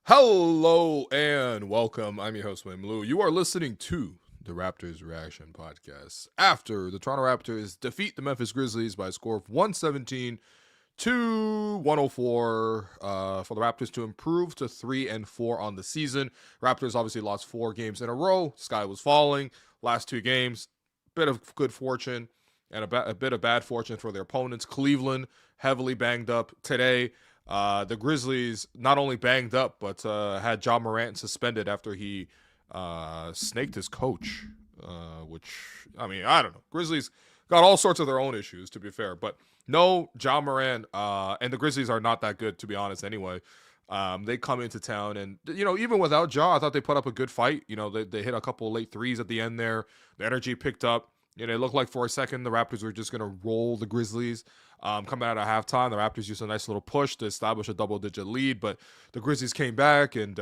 Hello and welcome. I'm your host, Wayne Blue. You are listening to the Raptors Reaction Podcast. After the Toronto Raptors defeat the Memphis Grizzlies by a score of 117 to 104 for the Raptors to improve to 3-4 on the season. Raptors obviously lost 4 games in a row. Sky was falling. Last 2 games, bit of good fortune and a bit of bad fortune for their opponents. Cleveland heavily banged up today. The Grizzlies not only banged up, but had Ja Morant suspended after he snaked his coach, which, I mean, I don't know. Grizzlies got all sorts of their own issues, to be fair. But no, Ja Morant and the Grizzlies are not that good, to be honest, anyway. They come into town, and, even without Ja, I thought they put up a good fight. They hit a couple late threes at the end there. The energy picked up. It looked like for a second the Raptors were just going to roll the Grizzlies. Coming out of halftime, the Raptors used a nice little push to establish a double-digit lead, but the Grizzlies came back and,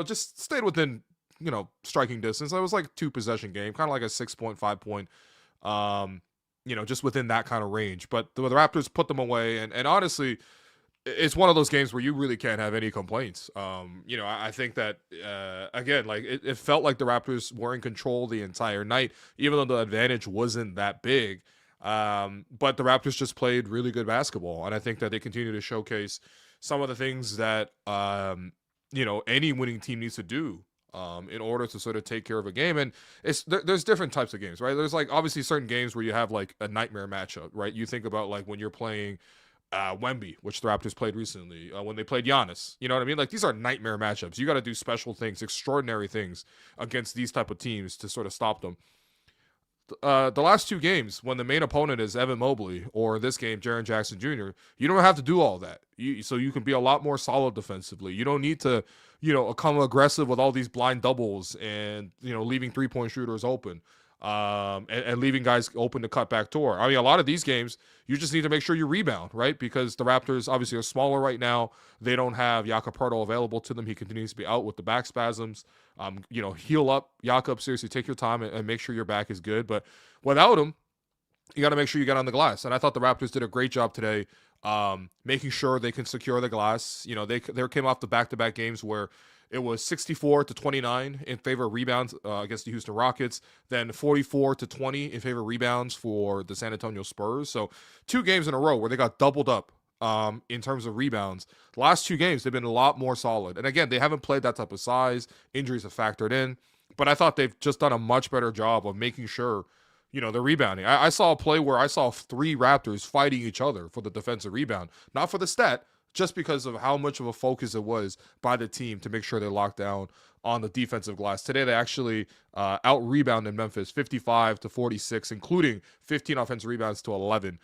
just stayed within, striking distance. It was like a 2-possession game, kind of like a 6.5 point, just within that kind of range. But the Raptors put them away, and honestly, it's one of those games where you really can't have any complaints. I think that, again, like it felt like the Raptors were in control the entire night, even though the advantage wasn't that big. But the Raptors just played really good basketball. And I think that they continue to showcase some of the things that, any winning team needs to do in order to sort of take care of a game. And there's different types of games, right? There's like obviously certain games where you have like a nightmare matchup, right? You think about like when you're playing Wemby, which the Raptors played recently, when they played Giannis. You know what I mean? Like these are nightmare matchups. You got to do special things, extraordinary things against these type of teams to sort of stop them. The last 2 games, when the main opponent is Evan Mobley, or in this game, Jaren Jackson Jr., you don't have to do all that. So you can be a lot more solid defensively. You don't need to, come aggressive with all these blind doubles and, leaving 3-point shooters open. And leaving guys open to cut back door. I mean, a lot of these games, you just need to make sure you rebound, right? Because the Raptors obviously are smaller right now. They don't have Jakob Poeltl available to them. He continues to be out with the back spasms. Heal up, Jakob. Seriously, take your time and make sure your back is good. But without him, you got to make sure you get on the glass. And I thought the Raptors did a great job today, making sure they can secure the glass. They came off the back-to-back games where it was 64-29 in favor of rebounds against the Houston Rockets, then 44-20 in favor of rebounds for the San Antonio Spurs. So 2 games in a row where they got doubled up in terms of rebounds. The last 2 games, they've been a lot more solid. And again, they haven't played that type of size. Injuries have factored in. But I thought they've just done a much better job of making sure, they're rebounding. I saw a play where I saw 3 Raptors fighting each other for the defensive rebound. Not for the stat, just because of how much of a focus it was by the team to make sure they locked down on the defensive glass. Today, they actually out-rebounded Memphis 55-46, including 15 offensive rebounds to 11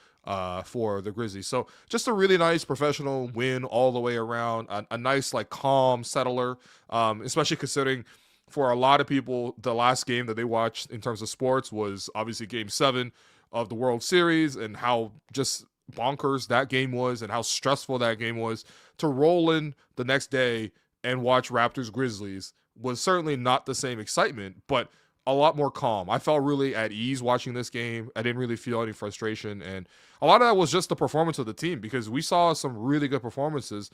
for the Grizzlies. So just a really nice professional win all the way around, a nice, like, calm settler, especially considering for a lot of people, the last game that they watched in terms of sports was obviously Game 7 of the World Series, and how just bonkers that game was and how stressful that game was. To roll in the next day and watch Raptors Grizzlies was certainly not the same excitement, but a lot more calm. I felt really at ease watching this game. I didn't really feel any frustration, and a lot of that was just the performance of the team, because we saw some really good performances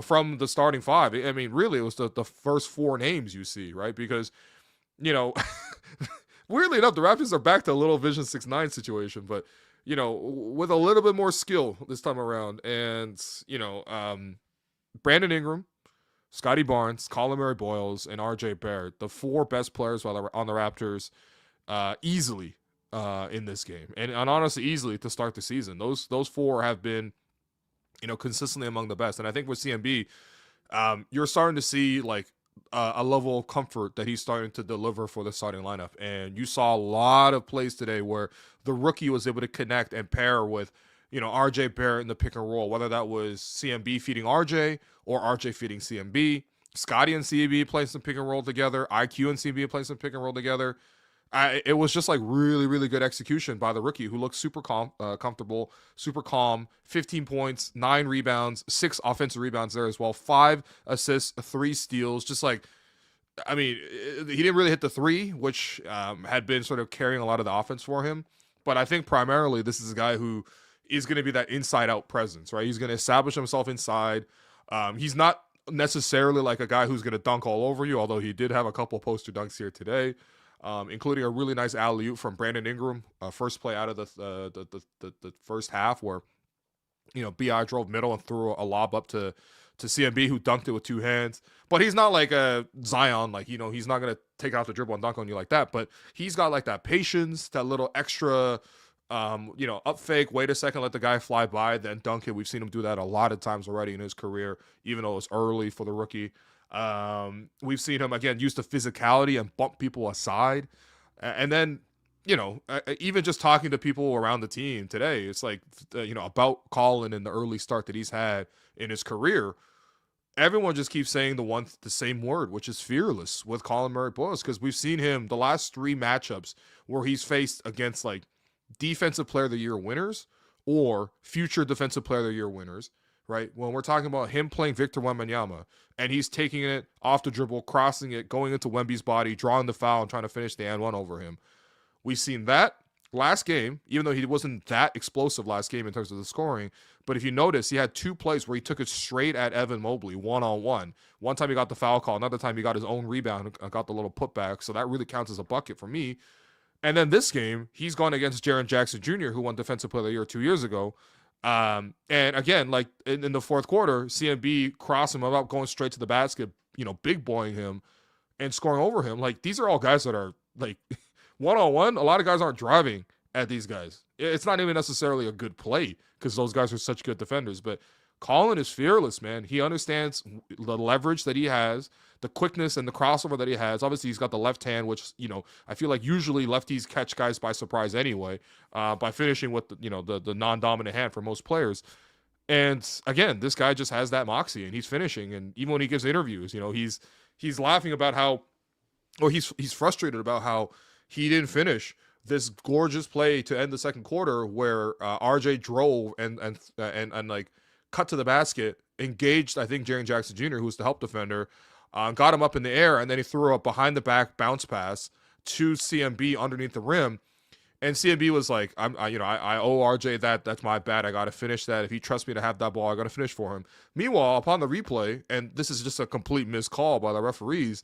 from the starting 5. I mean, really, it was the first 4 names you see, right? Because, weirdly enough, the Raptors are back to a little Vision 6-9 situation, but with a little bit more skill this time around. And, Brandon Ingram, Scottie Barnes, Collin Murray-Boyles, and RJ Barrett, the 4 best players on the Raptors, easily in this game. And honestly, easily to start the season. Those 4 have been, consistently among the best. And I think with CMB, you're starting to see, like, a level of comfort that he's starting to deliver for the starting lineup. And you saw a lot of plays today where the rookie was able to connect and pair with, RJ Barrett in the pick and roll, whether that was CMB feeding RJ or RJ feeding CMB. Scottie and CMB playing some pick and roll together. IQ and CMB playing some pick and roll together. It was just like really, really good execution by the rookie, who looked super comfortable, super calm. 15 points, 9 rebounds, 6 offensive rebounds there as well. 5 assists, 3 steals. Just like, I mean, he didn't really hit the 3, which had been sort of carrying a lot of the offense for him. But I think primarily this is a guy who is going to be that inside-out presence, right? He's going to establish himself inside. He's not necessarily like a guy who's going to dunk all over you, although he did have a couple poster dunks here today, including a really nice alley-oop from Brandon Ingram, first play out of the first half where, BI drove middle and threw a lob up to CMB, who dunked it with two hands. But he's not like a Zion, like, he's not going to take out the dribble and dunk on you like that. But he's got like that patience, that little extra, up fake, wait a second, let the guy fly by, then dunk it. We've seen him do that a lot of times already in his career, even though it's early for the rookie. We've seen him, again, use the physicality and bump people aside. And then, even just talking to people around the team today, it's like, about Collin and the early start that he's had in his career. Everyone just keeps saying the same word, which is fearless with Collin Murray-Boyles, because we've seen him the last three matchups where he's faced against like defensive player of the year winners or future defensive player of the year winners, right? When we're talking about him playing Victor Wembanyama and he's taking it off the dribble, crossing it, going into Wemby's body, drawing the foul and trying to finish the and one over him. We've seen that last game, even though he wasn't that explosive last game in terms of the scoring. But if you notice, he had two plays where he took it straight at Evan Mobley, one-on-one. One time he got the foul call. Another time he got his own rebound and got the little putback. So that really counts as a bucket for me. And then this game, he's gone against Jaren Jackson Jr., who won Defensive Player of the Year 2 years ago. And again, like in the fourth quarter, CMB crossed him up, going straight to the basket, big boying him and scoring over him. Like, these are all guys that are like one-on-one. A lot of guys aren't driving at these guys. It's not even necessarily a good play because those guys are such good defenders. But Collin is fearless, man. He understands the leverage that he has, the quickness and the crossover that he has. Obviously, he's got the left hand, which, I feel like usually lefties catch guys by surprise anyway, by finishing with, the non-dominant hand for most players. And again, this guy just has that moxie and he's finishing. And even when he gives interviews, he's laughing about how, or he's frustrated about how he didn't finish this gorgeous play to end the second quarter where RJ drove and like cut to the basket, engaged, I think, Jaren Jackson Jr., who's the help defender, got him up in the air, and then he threw a behind the back bounce pass to CMB underneath the rim. And CMB was like, I owe RJ that. That's my bad. I got to finish that. If he trusts me to have that ball, I got to finish for him. Meanwhile, upon the replay, and this is just a complete missed call by the referees,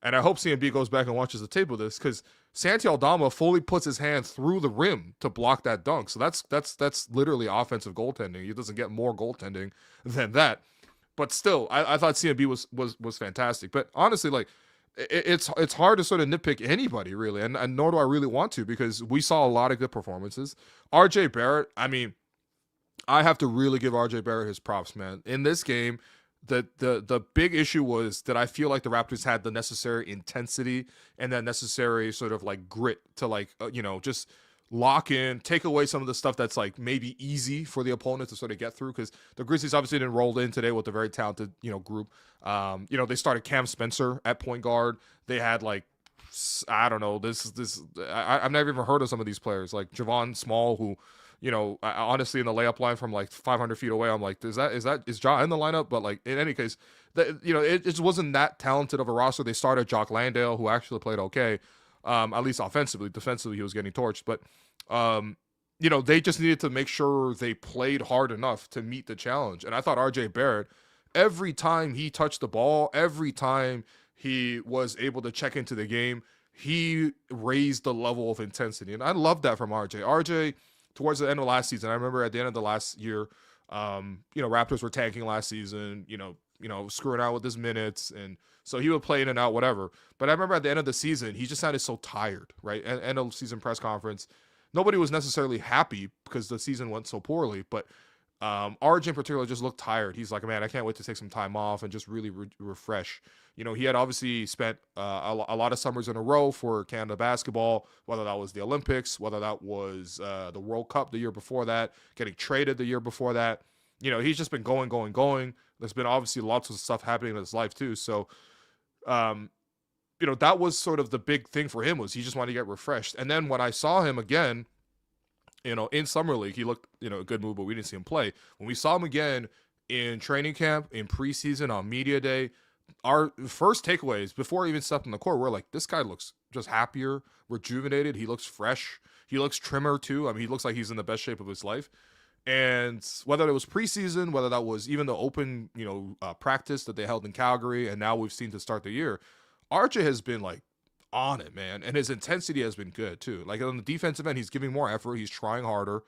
and I hope CMB goes back and watches the tape of this, because Santi Aldama fully puts his hand through the rim to block that dunk. So that's literally offensive goaltending. He doesn't get more goaltending than that. But still, I thought CMB was fantastic. But honestly, like, it's hard to sort of nitpick anybody, really, and nor do I really want to, because we saw a lot of good performances. RJ Barrett, I mean, I have to really give RJ Barrett his props, man. In this game, the big issue was that I feel like the Raptors had the necessary intensity and that necessary sort of like grit to like, just lock in, take away some of the stuff that's like maybe easy for the opponent to sort of get through, because the Grizzlies obviously didn't roll in today with a very talented, group. They started Cam Spencer at point guard. They had like, I don't know, I've never even heard of some of these players, like Javon Small, who, honestly, in the layup line from like 500 feet away, I'm like, is Ja in the lineup? But like, in any case, it just wasn't that talented of a roster. They started Jock Landale, who actually played okay, at least offensively. Defensively, he was getting torched. But, they just needed to make sure they played hard enough to meet the challenge. And I thought RJ Barrett, every time he touched the ball, every time he was able to check into the game, he raised the level of intensity. And I love that from RJ. RJ, towards the end of last season, I remember at the end of the last year, Raptors were tanking last season, screwing out with his minutes. And so he would play in and out, whatever. But I remember at the end of the season, he just sounded so tired, right? End of season press conference. Nobody was necessarily happy because the season went so poorly, but RJ in particular just looked tired. He's like, man, I can't wait to take some time off and just really refresh. He had obviously spent a lot of summers in a row for Canada basketball, whether that was the Olympics, whether that was the World Cup the year before that, getting traded the year before that. He's just been going. There's been obviously lots of stuff happening in his life too. So, that was sort of the big thing for him, was he just wanted to get refreshed. And then when I saw him again, in Summer League, he looked, a good move, but we didn't see him play. When we saw him again in training camp, in preseason, on media day, our first takeaways before he even stepped on the court, we're like, this guy looks just happier, rejuvenated. He looks fresh. He looks trimmer too. I mean, he looks like he's in the best shape of his life. And whether it was preseason, whether that was even the open, practice that they held in Calgary, and now we've seen to start the year, RJ has been like on it, man. And his intensity has been good too. Like on the defensive end, he's giving more effort. He's trying harder.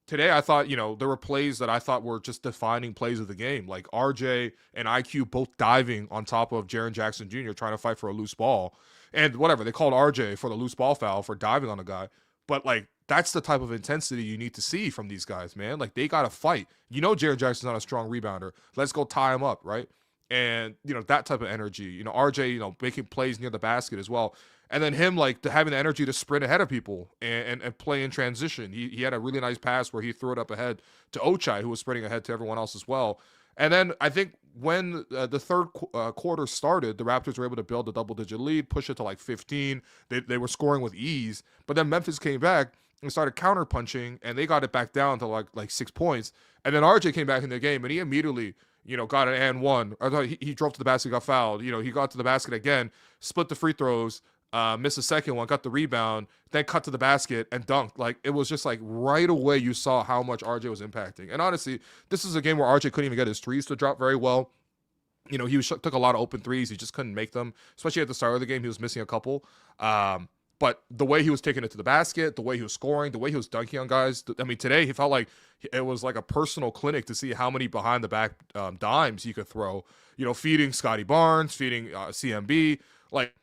Today, I thought, there were plays that I thought were just defining plays of the game. Like RJ and IQ both diving on top of Jaren Jackson Jr. trying to fight for a loose ball. And whatever, they called RJ for the loose ball foul for diving on a guy. But, like, that's the type of intensity you need to see from these guys, man. Like, they got to fight. Jaren Jackson's not a strong rebounder. Let's go tie him up, right? And, that type of energy. RJ, making plays near the basket as well. And then him, like, having the energy to sprint ahead of people and play in transition. He had a really nice pass where he threw it up ahead to Ochai, who was sprinting ahead to everyone else as well. And then I think when the third quarter started, the Raptors were able to build a double-digit lead, push it to like 15. They were scoring with ease. But then Memphis came back and started counter-punching, and they got it back down to like 6 points. And then RJ came back in the game, and he immediately got an and one. I thought he drove to the basket, got fouled. He got to the basket again, split the free throws, missed the second one, got the rebound, then cut to the basket and dunked. Like, it was just like right away you saw how much RJ was impacting. And honestly, this is a game where RJ couldn't even get his threes to drop very well. He took a lot of open threes. He just couldn't make them, especially at the start of the game. He was missing a couple. But the way he was taking it to the basket, the way he was scoring, the way he was dunking on guys. I mean, today he felt like it was like a personal clinic to see how many behind the back dimes he could throw, feeding Scottie Barnes, feeding CMB. Like,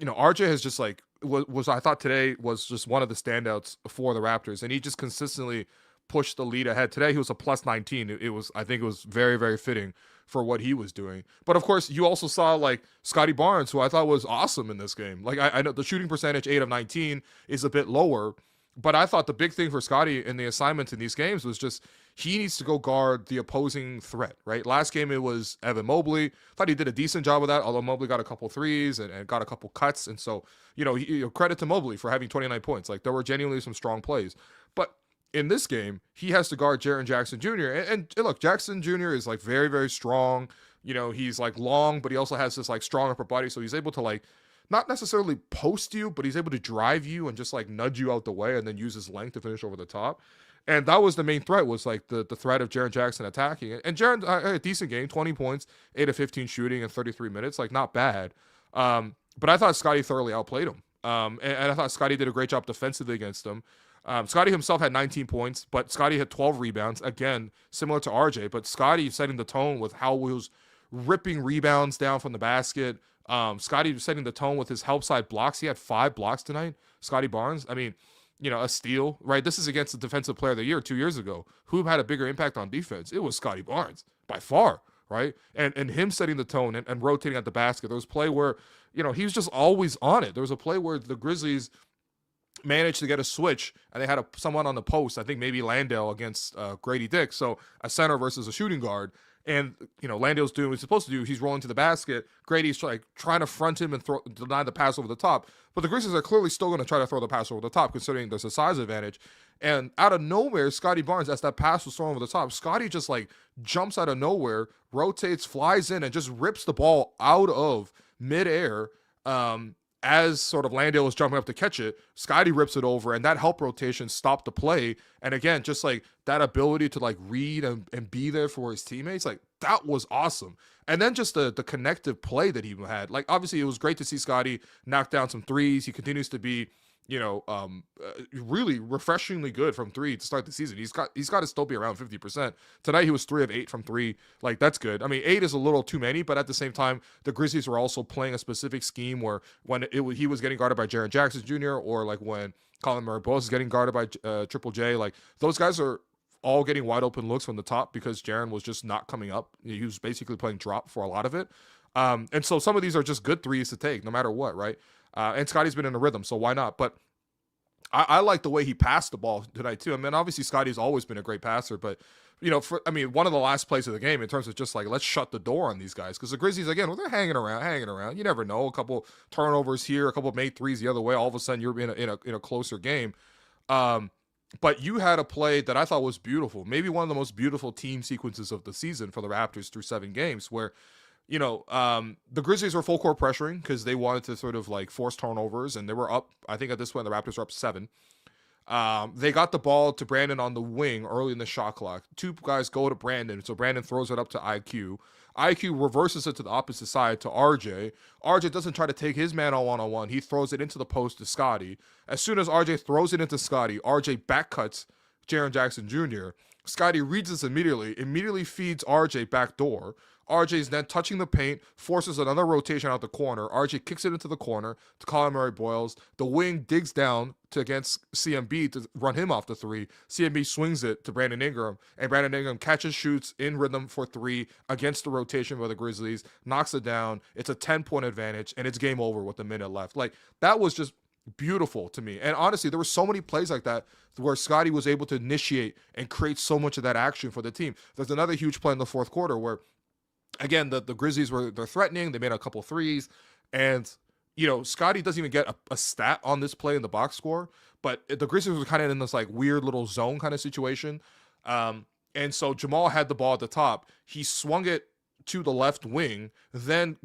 RJ has just like was I thought today was just one of the standouts for the Raptors, and he just consistently pushed the lead ahead. Today he was a plus 19. I think it was very, very fitting for what he was doing. But of course, you also saw like Scottie Barnes, who I thought was awesome in this game. Like I know the shooting percentage 8 of 19 is a bit lower, but I thought the big thing for Scottie in the assignments in these games was just he needs to go guard the opposing threat, right? Last game, it was Evan Mobley. Thought he did a decent job of that, although Mobley got a couple threes and got a couple cuts. And so, credit to Mobley for having 29 points. Like, there were genuinely some strong plays. But in this game, he has to guard Jaren Jackson Jr. And look, Jackson Jr. is, like, very, very strong. He's, like, long, but he also has this, like, strong upper body. So he's able to, like, not necessarily post you, but he's able to drive you and just, like, nudge you out the way and then use his length to finish over the top. And that was the main threat, was like the threat of Jaren Jackson attacking. And Jaren had a decent game, 20 points, 8 of 15 shooting in 33 minutes, like not bad. But I thought Scottie thoroughly outplayed him. And I thought Scottie did a great job defensively against him. Scottie himself had 19 points, but Scottie had 12 rebounds. Again, similar to RJ, but Scottie setting the tone with how he was ripping rebounds down from the basket. Scottie setting the tone with his help side blocks. He had 5 blocks tonight, Scottie Barnes. I mean, a steal, right? This is against the Defensive Player of the Year 2 years ago. Who had a bigger impact on defense? It was Scottie Barnes, by far, right? And him setting the tone and rotating at the basket. There was a play where, he was just always on it. There was a play where the Grizzlies managed to get a switch, and they had someone on the post, I think maybe Landale against Grady Dick, so a center versus a shooting guard. And, Landale's doing what he's supposed to do. He's rolling to the basket. Grady's trying to front him and deny the pass over the top. But the Grizzlies are clearly still going to try to throw the pass over the top, considering there's a size advantage. And out of nowhere, Scottie Barnes, as that pass was thrown over the top, Scottie just jumps out of nowhere, rotates, flies in, and just rips the ball out of midair. As sort of Landale was jumping up to catch it, Scottie rips it over, and that help rotation stopped the play. And again, just that ability to read and be there for his teammates, that was awesome. And then just the connective play that he had. Obviously, it was great to see Scottie knock down some threes. He continues to be, really refreshingly good from 3 to start the season. He's got to still be around 50%. Tonight, he was 3 of 8 from 3. That's good. I mean, 8 is a little too many, but at the same time, the Grizzlies were also playing a specific scheme where when he was getting guarded by Jaren Jackson Jr. or when Collin Murray-Boyles is getting guarded by Triple J, those guys are all getting wide open looks from the top because Jaren was just not coming up. He was basically playing drop for a lot of it. And so some of these are just good threes to take no matter what, right? And Scottie's been in a rhythm, so why not? But I like the way he passed the ball tonight too. I mean, obviously Scottie's always been a great passer, but one of the last plays of the game in terms of just let's shut the door on these guys, because the Grizzlies again, they're hanging around. You never know, a couple turnovers here, a couple made threes the other way, all of a sudden you're in a closer game. But you had a play that I thought was beautiful, maybe one of the most beautiful team sequences of the season for the Raptors through 7 games, where the Grizzlies were full court pressuring because they wanted to sort of force turnovers, and they were up. I think at this point the Raptors were up 7. They got the ball to Brandon on the wing early in the shot clock. Two guys go to Brandon, so Brandon throws it up to IQ. IQ reverses it to the opposite side to RJ. RJ doesn't try to take his man on one-on-one. He throws it into the post to Scottie. As soon as RJ throws it into Scottie, RJ backcuts Jaren Jackson Jr. Scottie reads this immediately feeds RJ backdoor. RJ's then touching the paint, forces another rotation out the corner. RJ kicks it into the corner to Collin Murray-Boyles. The wing digs down against CMB to run him off the three. CMB swings it to Brandon Ingram, and Brandon Ingram catches, shoots in rhythm for three against the rotation by the Grizzlies, knocks it down. It's a 10-point advantage, and it's game over with a minute left. Like, that was just beautiful to me. And honestly, there were so many plays like that where Scottie was able to initiate and create so much of that action for the team. There's another huge play in the fourth quarter where, again, the Grizzlies they're threatening. They made a couple threes, and Scottie doesn't even get a stat on this play in the box score. But the Grizzlies were kind of in this like weird little zone kind of situation, and so Jamal had the ball at the top. He swung it to the left wing. Then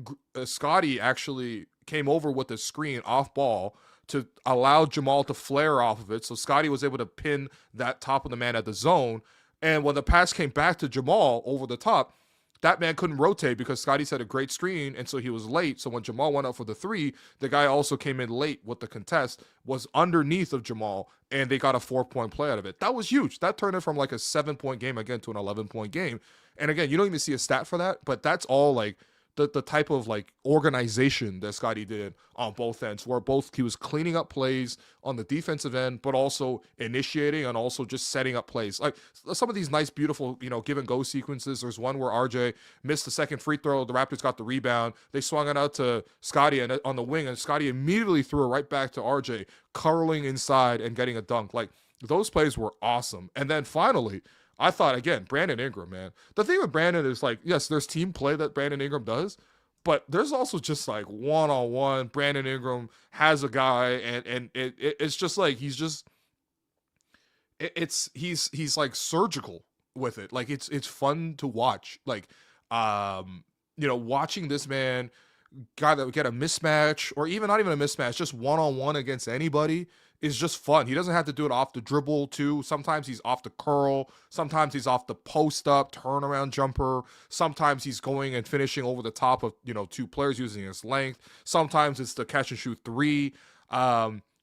Scottie actually came over with a screen off ball to allow Jamal to flare off of it. So Scottie was able to pin that top of the man at the zone. And when the pass came back to Jamal over the top, that man couldn't rotate because Scottie set a great screen, and so he was late. So when Jamal went up for the three, the guy also came in late with the contest, was underneath of Jamal, and they got a 4-point play out of it. That was huge. That turned it from like a 7-point game again to an 11-point game. And again, you don't even see a stat for that, but that's all like the type of like organization that Scottie did on both ends, where he was cleaning up plays on the defensive end, but also initiating and also just setting up plays. Like some of these nice, beautiful, give and go sequences. There's one where RJ missed the second free throw. The Raptors got the rebound. They swung it out to Scottie and on the wing, and Scottie immediately threw it right back to RJ, curling inside and getting a dunk. Like those plays were awesome. And then finally, I thought, again, Brandon Ingram, man. The thing with Brandon is like, yes, there's team play that Brandon Ingram does, but there's also just like one-on-one. Brandon Ingram has a guy, and it's just like he's like surgical with it. Like it's fun to watch. Like watching this man get a mismatch, or even not even a mismatch, just one-on-one against anybody is just fun. He doesn't have to do it off the dribble too. Sometimes he's off the curl. Sometimes he's off the post up, turnaround jumper. Sometimes he's going and finishing over the top of, two players using his length. Sometimes it's the catch and shoot three.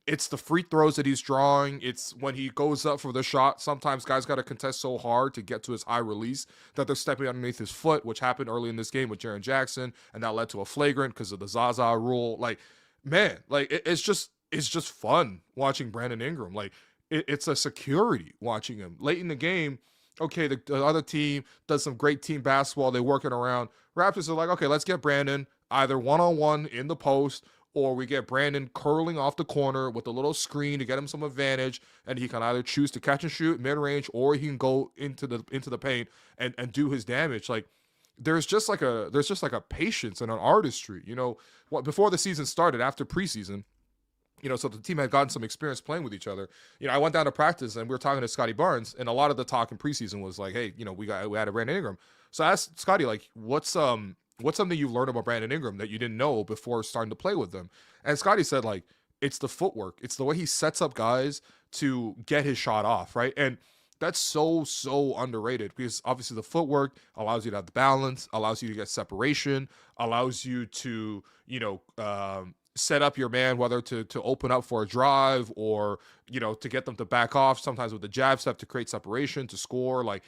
It's the free throws that he's drawing. It's when he goes up for the shot. Sometimes guys got to contest so hard to get to his high release that they're stepping underneath his foot, which happened early in this game with Jaren Jackson, and that led to a flagrant because of the Zaza rule. Like, man, like it's just fun watching Brandon Ingram. Like it's a security watching him late in the game. Okay, the other team does some great team basketball. They work it around. Raptors are like, okay, let's get Brandon either one-on-one in the post, or we get Brandon curling off the corner with a little screen to get him some advantage, and he can either choose to catch and shoot mid-range, or he can go into the paint and do his damage. Like there's just like a patience and an artistry. Before the season started, after preseason, so the team had gotten some experience playing with each other. I went down to practice and we were talking to Scottie Barnes, and a lot of the talk in preseason was like, hey, we had a Brandon Ingram. So I asked Scottie, like, what's something you've learned about Brandon Ingram that you didn't know before starting to play with them? And Scottie said, like, it's the footwork. It's the way he sets up guys to get his shot off, right? And that's so underrated, because obviously the footwork allows you to have the balance, allows you to get separation, allows you to, set up your man, whether to open up for a drive or, to get them to back off, sometimes with the jab step to create separation, to score. Like,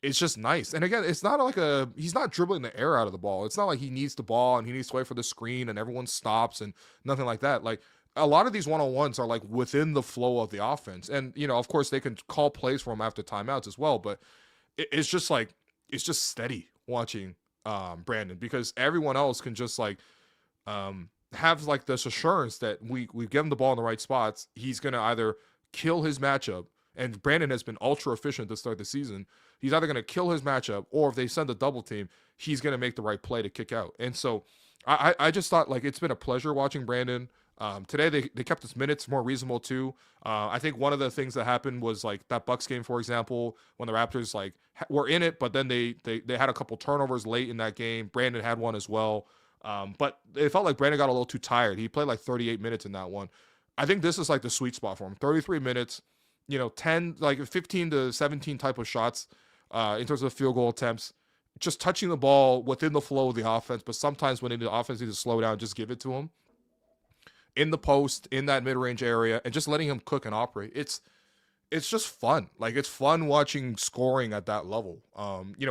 it's just nice. And again, it's not like he's not dribbling the air out of the ball. It's not like he needs the ball and he needs to wait for the screen and everyone stops and nothing like that. Like, a lot of these one-on-ones are like within the flow of the offense. And, of course they can call plays for him after timeouts as well, but it's just steady watching Brandon, because everyone else can just like, have like this assurance that we give him the ball in the right spots. He's going to either kill his matchup, and Brandon has been ultra efficient to start the season. He's either going to kill his matchup, or if they send a double team, he's going to make the right play to kick out. And so I just thought, like, it's been a pleasure watching Brandon. Today they kept his minutes more reasonable too. I think one of the things that happened was like that Bucks game, for example, when the Raptors like were in it, but then they had a couple turnovers late in that game. Brandon had one as well. But it felt like Brandon got a little too tired. He played like 38 minutes in that one. I think this is like the sweet spot for him. 33 minutes. 10, like 15 to 17 type of shots in terms of field goal attempts, just touching the ball within the flow of the offense. But sometimes when the offense needs to slow down, just give it to him in the post, in that mid-range area, and just letting him cook and operate. It's just fun. Like, it's fun watching scoring at that level.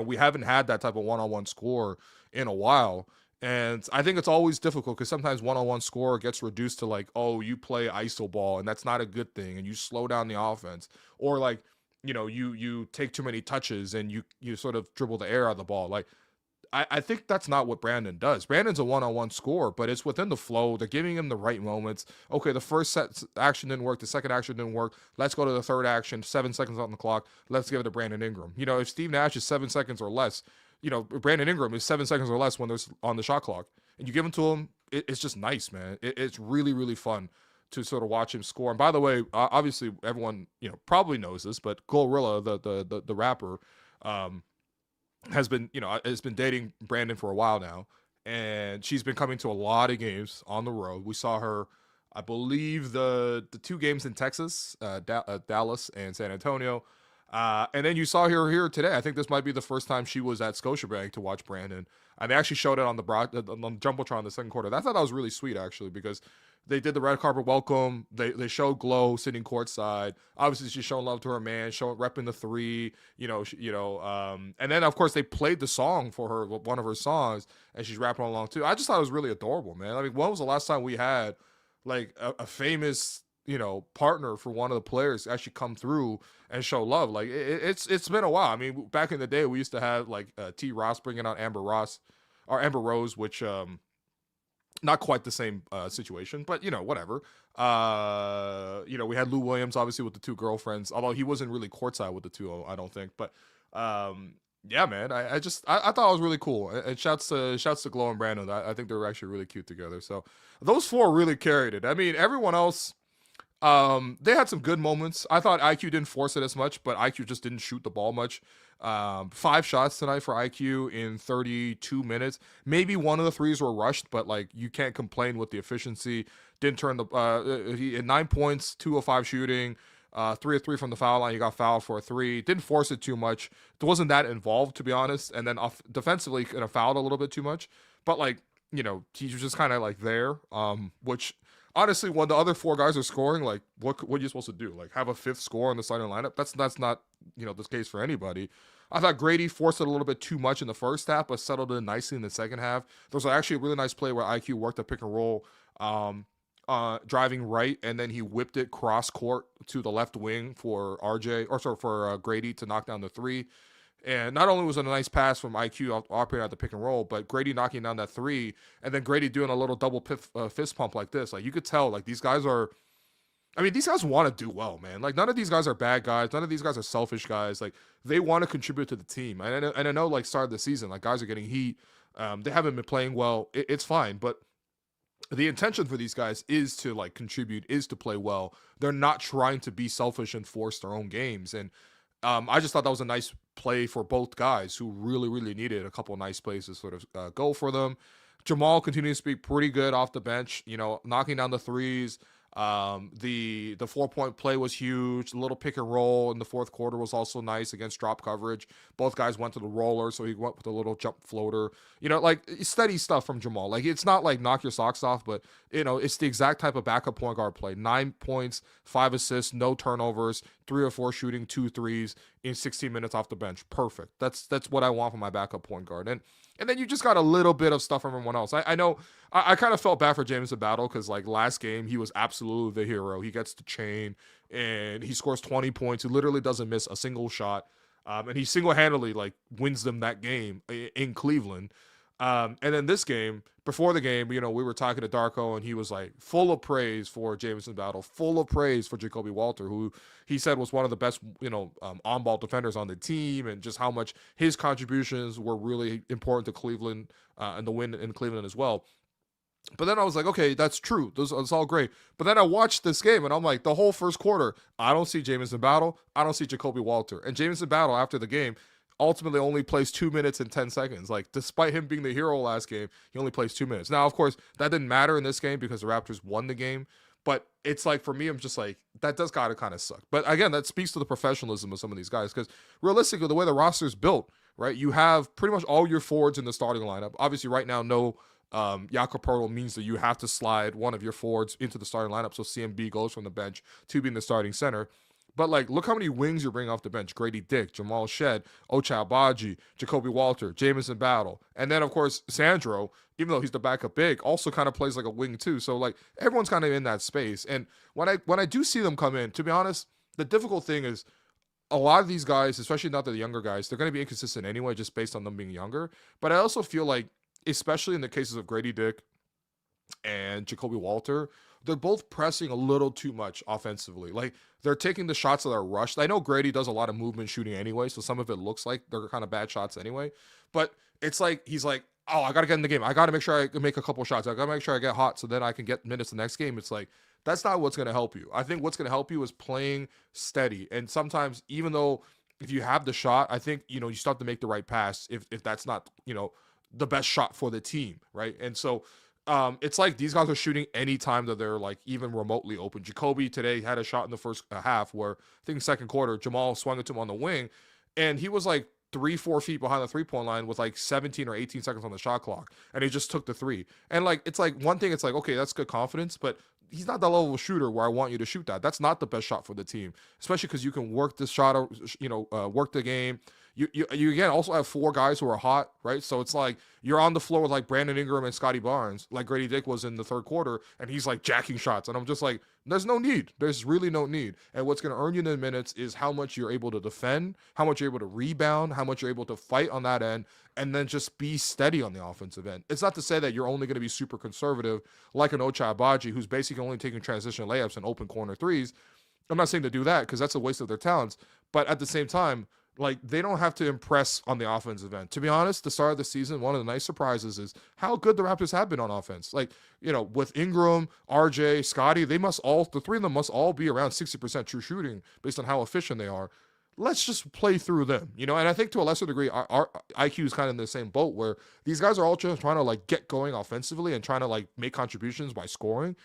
We haven't had that type of one-on-one score in a while. And I think it's always difficult because sometimes one-on-one score gets reduced to like, oh, you play iso ball, and that's not a good thing, and you slow down the offense. Or like, you take too many touches and you sort of dribble the air out of the ball. Like, I think that's not what Brandon does. Brandon's a one-on-one scorer, but it's within the flow. They're giving him the right moments. Okay, the first set action didn't work. The second action didn't work. Let's go to the third action. 7 seconds on the clock. Let's give it to Brandon Ingram. If Steve Nash is 7 seconds or less, Brandon Ingram is 7 seconds or less when there's on the shot clock. And you give him to him, it's just nice, man. It's really, really fun to sort of watch him score. And by the way, obviously everyone, probably knows this, but Glorilla, the rapper, has been dating Brandon for a while now, and she's been coming to a lot of games on the road. We saw her, I believe, the 2 games in Texas, Dallas and San Antonio, and then you saw her here today. I think this might be the first time she was at Scotiabank to watch Brandon, and they actually showed it on the Jumbotron in the second quarter. I thought that was really sweet, actually, because they did the red carpet welcome. They showed Glow sitting courtside. Obviously, she's showing love to her man, repping the 3. And then of course they played the song for her, one of her songs, and she's rapping along too. I just thought it was really adorable, man. I mean, when was the last time we had like a famous partner for one of the players actually come through and show love? Like it's been a while. I mean, back in the day, we used to have like T. Ross bringing out Amber Rose, which not quite the same situation, but whatever. We had Lou Williams obviously with the 2 girlfriends, although he wasn't really courtside with the 2, I don't think. But yeah, man, I thought it was really cool. And shouts to Glow and Brandon. I think they were actually really cute together. So those 4 really carried it. I mean, everyone else, they had some good moments. I thought IQ didn't force it as much, but IQ just didn't shoot the ball much. 5 shots tonight for IQ in 32 minutes. Maybe one of the 3s were rushed, but like you can't complain with the efficiency. Didn't turn he had 9 points, 2 of 5 shooting, 3 of 3 from the foul line. He got fouled for a 3. Didn't force it too much. It wasn't that involved, to be honest. And then defensively kind of fouled a little bit too much. But like, he was just kind of like there, which honestly, when the other 4 guys are scoring, like what are you supposed to do? Like have a 5th score in the starting lineup? That's not the case for anybody. I thought Grady forced it a little bit too much in the first half, but settled in nicely in the second half. There was actually a really nice play where IQ worked a pick and roll, driving right, and then he whipped it cross court to the left wing for Grady to knock down the 3. And not only was it a nice pass from IQ operating at the pick and roll, but Grady knocking down that 3, and then Grady doing a little double fist pump like this. Like you could tell, like these guys want to do well, man. Like none of these guys are bad guys. None of these guys are selfish guys. Like they want to contribute to the team. And I know like start of the season, like guys are getting heat. They haven't been playing well. It's fine, but the intention for these guys is to like contribute, is to play well. They're not trying to be selfish and force their own games. And I just thought that was a nice play for both guys who really, really needed a couple of nice plays to sort of go for them. Jamal continues to be pretty good off the bench, knocking down the 3s. The 4-point play was huge. The little pick and roll in the fourth quarter was also nice against drop coverage. Both guys went to the roller, so he went with a little jump floater. Like steady stuff from Jamal. Like it's not like knock your socks off, but it's the exact type of backup point guard play. 9 points, 5 assists, no turnovers, 3 or 4 shooting, 2 threes in 16 minutes off the bench. Perfect. That's what I want from my backup point guard. And then you just got a little bit of stuff from everyone else. I know I kind of felt bad for James Battle because like last game he was absolutely the hero. He gets the chain and he scores 20 points. He literally doesn't miss a single shot. And he single-handedly like wins them that game in Cleveland. And then this game, before the game, we were talking to Darko and he was like full of praise for Jameson Battle, full of praise for Jacoby Walter, who he said was one of the best, on-ball defenders on the team, and just how much his contributions were really important to Cleveland and the win in Cleveland as well. But then I was like, okay, that's true. It's all great. But then I watched this game and I'm like, the whole first quarter, I don't see Jameson Battle. I don't see Jacoby Walter. And Jameson Battle after the game ultimately only plays 2 minutes and 10 seconds. Like, despite him being the hero last game, he only plays 2 minutes. Now, of course, that didn't matter in this game because the Raptors won the game. But it's like, for me, I'm just like, that does gotta kind of suck. But again, that speaks to the professionalism of some of these guys, because realistically, the way the roster is built, right, you have pretty much all your forwards in the starting lineup. Obviously, right now, no Jakob Poeltl means that you have to slide one of your forwards into the starting lineup, so CMB goes from the bench to being the starting center. But like, look how many wings you're bringing off the bench: Grady Dick, Jamal Shed, Ochai Agbaji, Jacoby Walter, Jamison Battle, and then of course Sandro, even though he's the backup big, also kind of plays like a wing too. So like, everyone's kind of in that space. And when I do see them come in, to be honest, the difficult thing is a lot of these guys, especially not the younger guys, they're going to be inconsistent anyway, just based on them being younger. But I also feel like, especially in the cases of Grady Dick and Jacoby Walter, they're both pressing a little too much offensively. Like, they're taking the shots that are rushed. I know Grady does a lot of movement shooting anyway, so some of it looks like they're kind of bad shots anyway. But it's like, he's like, oh, I got to get in the game. I got to make sure I can make a couple shots. I got to make sure I get hot so then I can get minutes the next game. It's like, that's not what's going to help you. I think what's going to help you is playing steady. And sometimes, even though if you have the shot, I think, you still have to make the right pass if that's not, the best shot for the team, right? And so it's like these guys are shooting any time that they're like even remotely open. Jacoby today had a shot in the first half where, I think second quarter, Jamal swung it to him on the wing, and he was like 3-4 feet behind the 3-point line with like 17 or 18 seconds on the shot clock, and he just took the three. And like, it's like, one thing, it's like, okay, that's good confidence, but he's not that level of shooter where I want you to shoot that. That's not the best shot for the team, especially because you can work this shot, work the game. You again also have four guys who are hot, right? So it's like you're on the floor with like Brandon Ingram and Scottie Barnes, like Grady Dick was in the third quarter, and he's like jacking shots. And I'm just like, there's no need. There's really no need. And what's going to earn you the minutes is how much you're able to defend, how much you're able to rebound, how much you're able to fight on that end, and then just be steady on the offensive end. It's not to say that you're only going to be super conservative like an Ochai Agbaji, who's basically only taking transition layups and open corner threes. I'm not saying to do that because that's a waste of their talents. But at the same time, like, they don't have to impress on the offensive end. To be honest, the start of the season, one of the nice surprises is how good the Raptors have been on offense. Like, with Ingram, RJ, Scottie, the three of them must all be around 60% true shooting based on how efficient they are. Let's just play through them, And I think to a lesser degree, our IQ is kind of in the same boat where these guys are all just trying to like get going offensively and trying to like make contributions by scoring.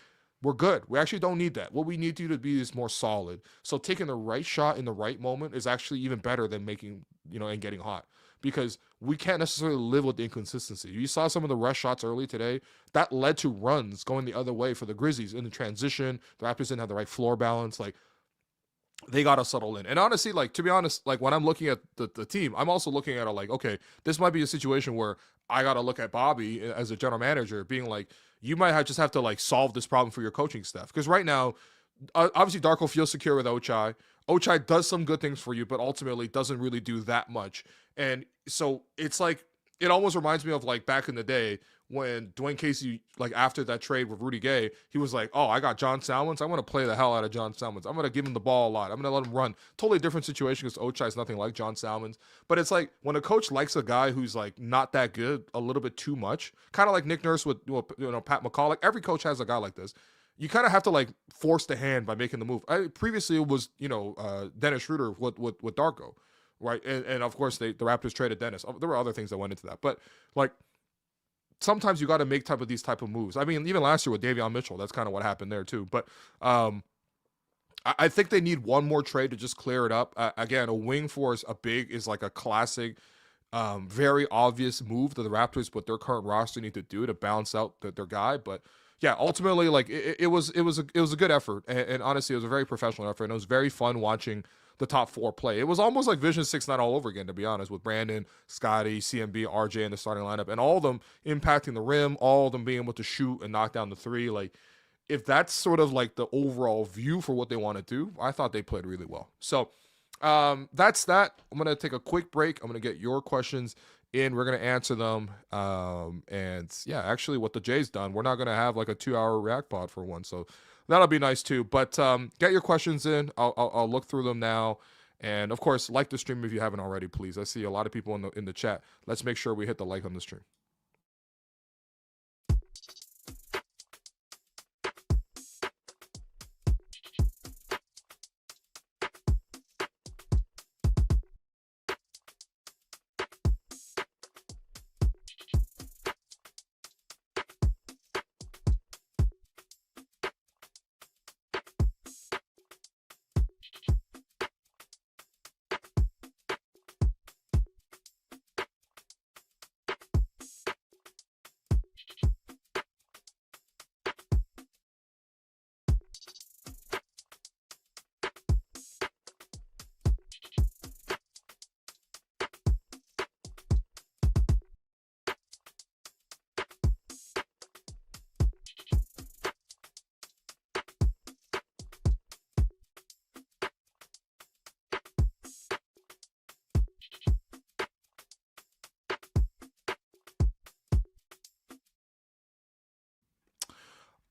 We're good. We actually don't need that. What we need you to be is more solid. So taking the right shot in the right moment is actually even better than making, and getting hot, because we can't necessarily live with the inconsistency. You saw some of the rush shots early today that led to runs going the other way for the Grizzlies in the transition. The Raptors didn't have the right floor balance. Like, they got to settle in. And honestly, like, to be honest, like, when I'm looking at the team, I'm also looking at it like, okay, this might be a situation where I got to look at Bobby as a general manager being like, you might just have to like solve this problem for your coaching staff. Because right now, obviously Darko feels secure with Ochai. Ochai does some good things for you, but ultimately doesn't really do that much. And so it's like, it almost reminds me of like back in the day when Dwayne Casey, like after that trade with Rudy Gay, he was like, oh, I got John Salmons. I'm going to play the hell out of John Salmons. I'm going to give him the ball a lot. I'm going to let him run. Totally different situation because Ochai is nothing like John Salmons. But it's like when a coach likes a guy who's like not that good a little bit too much, kind of like Nick Nurse with Pat McCall. Like, every coach has a guy like this. You kind of have to like force the hand by making the move. Previously it was, Dennis Schroeder with Darko. Right. And of course the Raptors traded Dennis. There were other things that went into that. But like, sometimes you got to make these type of moves. I mean, even last year with Davion Mitchell, that's kind of what happened there too. But I think they need one more trade to just clear it up. Again, a wing for a big is like a classic, very obvious move that the Raptors with their current roster need to do to balance out their guy. But yeah, ultimately, like it was a good effort, and honestly, it was a very professional effort, and it was very fun watching the top four play. It was almost like Vision 6-9 all over again, to be honest, with Brandon, Scottie, CMB, RJ in the starting lineup, and all of them impacting the rim, all of them being able to shoot and knock down the three. Like, if that's sort of like the overall view for what they want to do, I thought they played really well. So that's that. I'm going to take a quick break. I'm going to get your questions in. We're going to answer them. And yeah, actually what the Jay's done, we're not going to have like a 2-hour react pod for one. So that'll be nice too. But get your questions in. I'll look through them now. And of course, like the stream if you haven't already, please. I see a lot of people in the chat. Let's make sure we hit the like on the stream.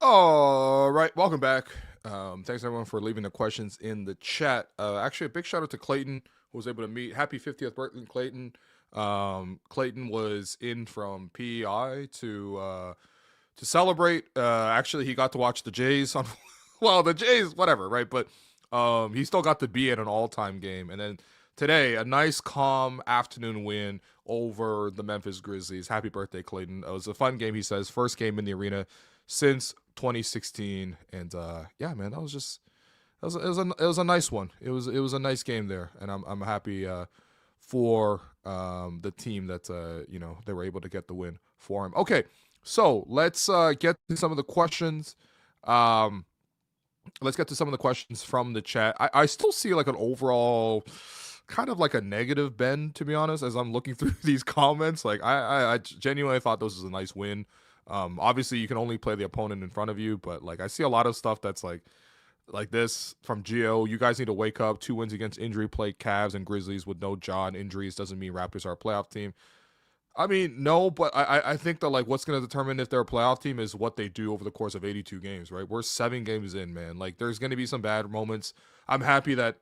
All right, welcome back. Thanks everyone for leaving the questions in the chat. Actually, a big shout out to Clayton who was able to meet. Happy 50th birthday, Clayton. Clayton was in from PEI to celebrate. Actually, he got to watch the Jays on. Well, the Jays, whatever, right? But he still got to be at an all-time game, and then today a nice, calm afternoon win over the Memphis Grizzlies. Happy birthday, Clayton! It was a fun game. He says first game in the arena since 2016, and yeah, man, that was just it was a nice one. It was a nice game there, and I'm happy for the team that they were able to get the win for him. Okay, so let's get to some of the questions. Let's get to some of the questions from the chat. I still see like an overall kind of like a negative bend, to be honest, as I'm looking through these comments. Like I genuinely thought this was a nice win. Obviously you can only play the opponent in front of you, but like I see a lot of stuff that's like this from Gio. You guys need to wake up. 2 wins against injury plagued Cavs and Grizzlies with no John injuries doesn't mean Raptors are a playoff team. I mean, no, but I think that like what's going to determine if they're a playoff team is what they do over the course of 82 games, right? We're 7 games in, man. Like there's going to be some bad moments. I'm happy that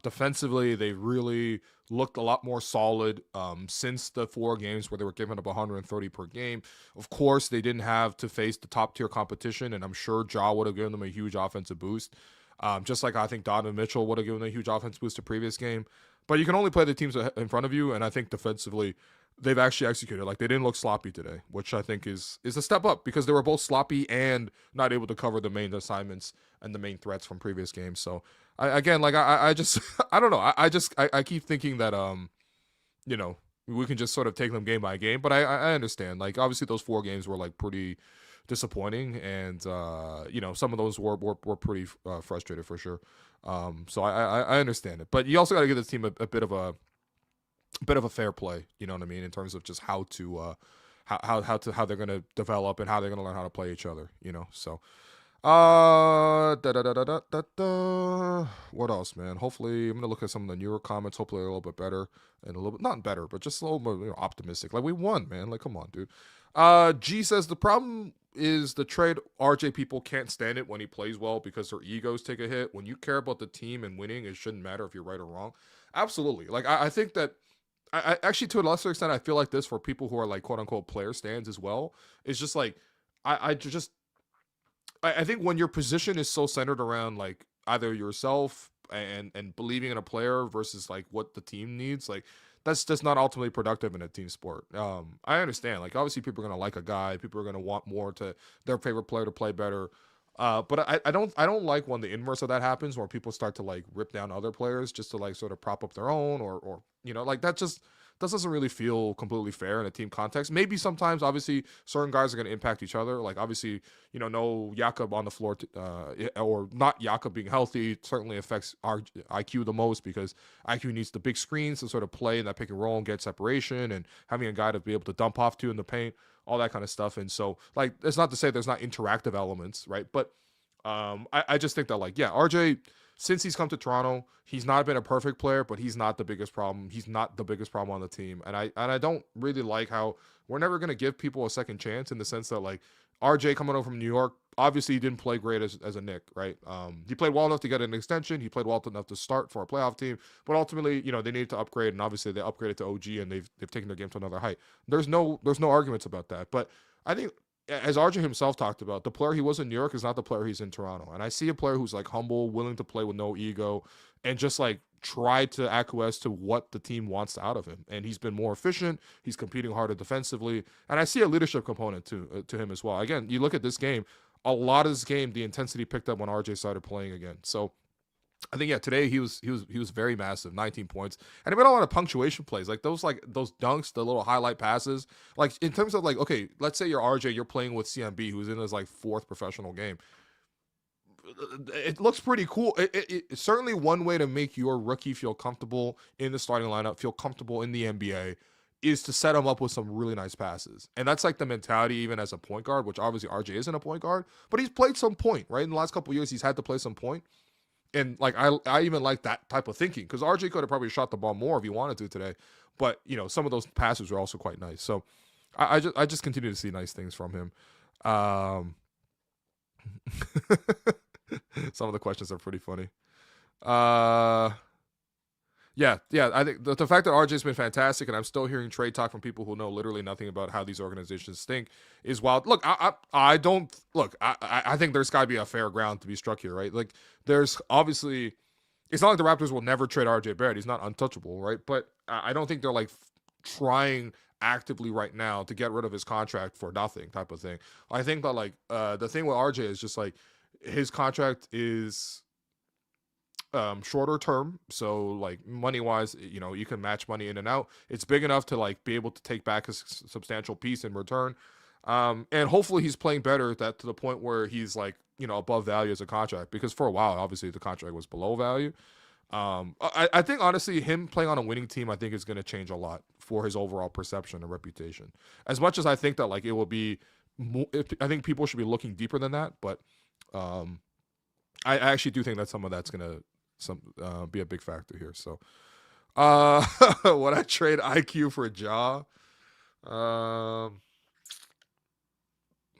defensively they really looked a lot more solid since the 4 games where they were giving up 130 per game. Of course, they didn't have to face the top tier competition, and I'm sure Ja would have given them a huge offensive boost. Just like I think Donovan Mitchell would have given them a huge offensive boost the previous game. But you can only play the teams in front of you, and I think defensively they've actually executed. Like they didn't look sloppy today, which I think is a step up because they were both sloppy and not able to cover the main assignments and the main threats from previous games. So I just I don't know. I keep thinking that we can just sort of take them game by game, but I understand. Like obviously those 4 games were like pretty disappointing, and some of those were pretty frustrated for sure. So I understand it, but you also got to give this team a bit of a fair play, you know what I mean, in terms of just how they're gonna develop and how they're gonna learn how to play each other, So what else, man? Hopefully I'm gonna look at some of the newer comments, hopefully a little bit better and a little bit not better, but just a little more optimistic. Like we won, man. Like come on, dude. G says the problem is the trade. RJ people can't stand it when he plays well because their egos take a hit. When you care about the team and winning, it shouldn't matter if you're right or wrong. Absolutely. Like I think that I actually, to a lesser extent, I feel like this for people who are like quote unquote player stands as well. It's just like I think when your position is so centered around like either yourself and believing in a player versus like what the team needs, like that's just not ultimately productive in a team sport. I understand. Like obviously people are gonna like a guy, people are gonna want more to their favorite player to play better. But I don't like when the inverse of that happens, where people start to like rip down other players just to like sort of prop up their own, or like that doesn't really feel completely fair in a team context. Maybe sometimes, obviously, certain guys are going to impact each other. Like obviously, no Jakob on the floor, or not Jakob being healthy certainly affects our IQ the most, because IQ needs the big screens to sort of play in that pick and roll and get separation, and having a guy to be able to dump off to in the paint, all that kind of stuff. And so, like, it's not to say there's not interactive elements, right? But I just think that, like, yeah, RJ, since he's come to Toronto, he's not been a perfect player, but he's not the biggest problem. He's not the biggest problem on the team. And I don't really like how we're never going to give people a second chance, in the sense that, like, RJ coming over from New York, obviously he didn't play great as a Knick, right? He played well enough to get an extension. He played well enough to start for a playoff team. But ultimately, they needed to upgrade, and obviously they upgraded to OG, and they've taken their game to another height. There's no arguments about that. But I think, as RJ himself talked about, the player he was in New York is not the player he's in Toronto. And I see a player who's like humble, willing to play with no ego, and just like try to acquiesce to what the team wants out of him. And he's been more efficient. He's competing harder defensively. And I see a leadership component to him as well. Again, you look at this game, a lot of this game, the intensity picked up when RJ started playing again. So I think, yeah, today he was very massive, 19 points, and he made a lot of punctuation plays, like those dunks, the little highlight passes. Like in terms of like, okay, let's say you're RJ, you're playing with CMB, who's in his like 4th professional game. It looks pretty cool. It's certainly one way to make your rookie feel comfortable in the starting lineup, feel comfortable in the NBA, is to set him up with some really nice passes. And that's like the mentality even as a point guard, which obviously RJ isn't a point guard, but he's played some point, right? In the last couple of years, he's had to play some point. And like I even like that type of thinking, because RJ could have probably shot the ball more if he wanted to today, but some of those passes were also quite nice. So I just continue to see nice things from him. Some of the questions are pretty funny. Yeah. I think the fact that RJ's been fantastic, and I'm still hearing trade talk from people who know literally nothing about how these organizations think, is wild. Look, I don't look. I think there's got to be a fair ground to be struck here, right? Like, there's obviously, it's not like the Raptors will never trade RJ Barrett. He's not untouchable, right? But I don't think they're like trying actively right now to get rid of his contract for nothing type of thing. I think that like the thing with RJ is just like his contract is shorter term, so like money wise, you can match money in and out. It's big enough to like be able to take back a substantial piece in return, and hopefully he's playing better that to the point where he's like above value as a contract, because for a while obviously the contract was below value. I think honestly him playing on a winning team I think is going to change a lot for his overall perception and reputation, as much as I think that like it will be I think people should be looking deeper than that, but I actually do think that some of that's going to be a big factor here. So would I trade IQ for Ja?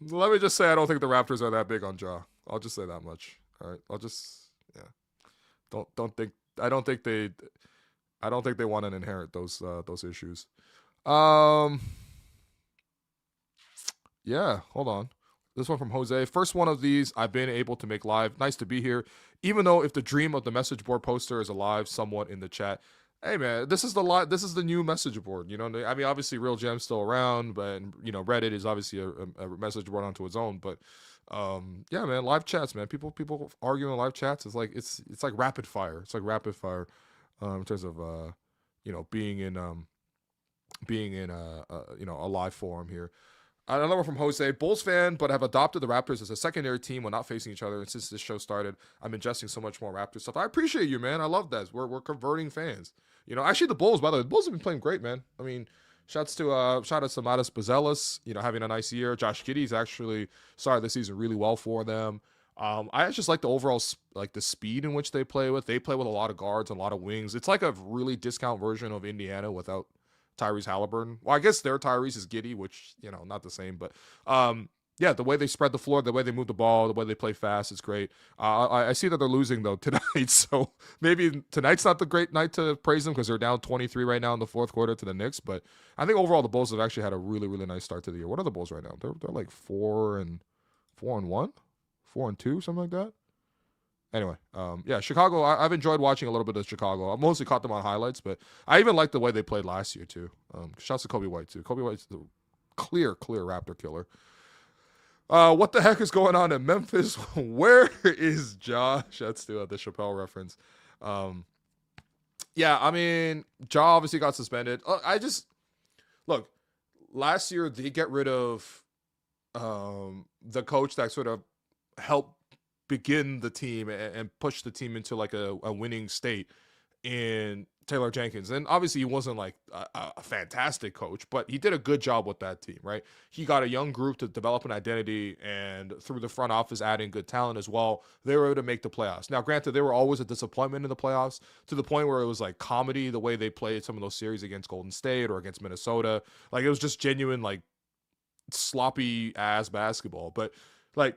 Let me just say I don't think the Raptors are that big on Ja. I'll just say that much. All right. Don't think I don't think they want to inherit those issues. Yeah, hold on. This one from Jose. First one of these I've been able to make live. Nice to be here. Even though if the dream of the message board poster is alive somewhat in the chat. Hey man, this is the new message board. I mean, obviously Real Gem's still around, but Reddit is obviously a message board onto its own. But yeah, man, live chats, man. People arguing in live chats. It's like rapid fire. It's like rapid fire in terms of being in a live forum here. Another one from Jose. Bulls fan, but have adopted the Raptors as a secondary team when not facing each other. And since this show started, I'm ingesting so much more Raptors stuff. I appreciate you, man. I love that. We're converting fans. Actually the Bulls, by the way, the Bulls have been playing great, man. I mean, shout out to Matas Bazelis, having a nice year. Josh Giddey's actually started the season really well for them. I just like the overall the speed in which they play with. They play with a lot of guards and a lot of wings. It's like a really discount version of Indiana without Tyrese Halliburton. Well, I guess their Tyrese is Giddey, which, not the same. But, yeah, the way they spread the floor, the way they move the ball, the way they play fast is great. I see that they're losing, though, tonight. So maybe tonight's not the great night to praise them because they're down 23 right now in the fourth quarter to the Knicks. But I think overall the Bulls have actually had a really, really nice start to the year. What are the Bulls right now? They're like 4-1, 4-2, something like that. Anyway, yeah, Chicago, I've enjoyed watching a little bit of Chicago. I mostly caught them on highlights, but I even liked the way they played last year, too. Shouts to Kobe White, too. Kobe White's the clear Raptor killer. What the heck is going on in Memphis? Where is Ja? Shouts to the Chappelle reference. Yeah, I mean, Ja obviously got suspended. Look, last year they get rid of the coach that sort of helped begin the team and push the team into like a winning state in Taylor Jenkins. And obviously he wasn't like a fantastic coach, but he did a good job with that team, right? He got a young group to develop an identity, and through the front office adding good talent as well, they were able to make the playoffs. Now, granted, they were always a disappointment in the playoffs to the point where it was like comedy the way they played some of those series against Golden State or against Minnesota. Like it was just genuine, like sloppy ass basketball. But like,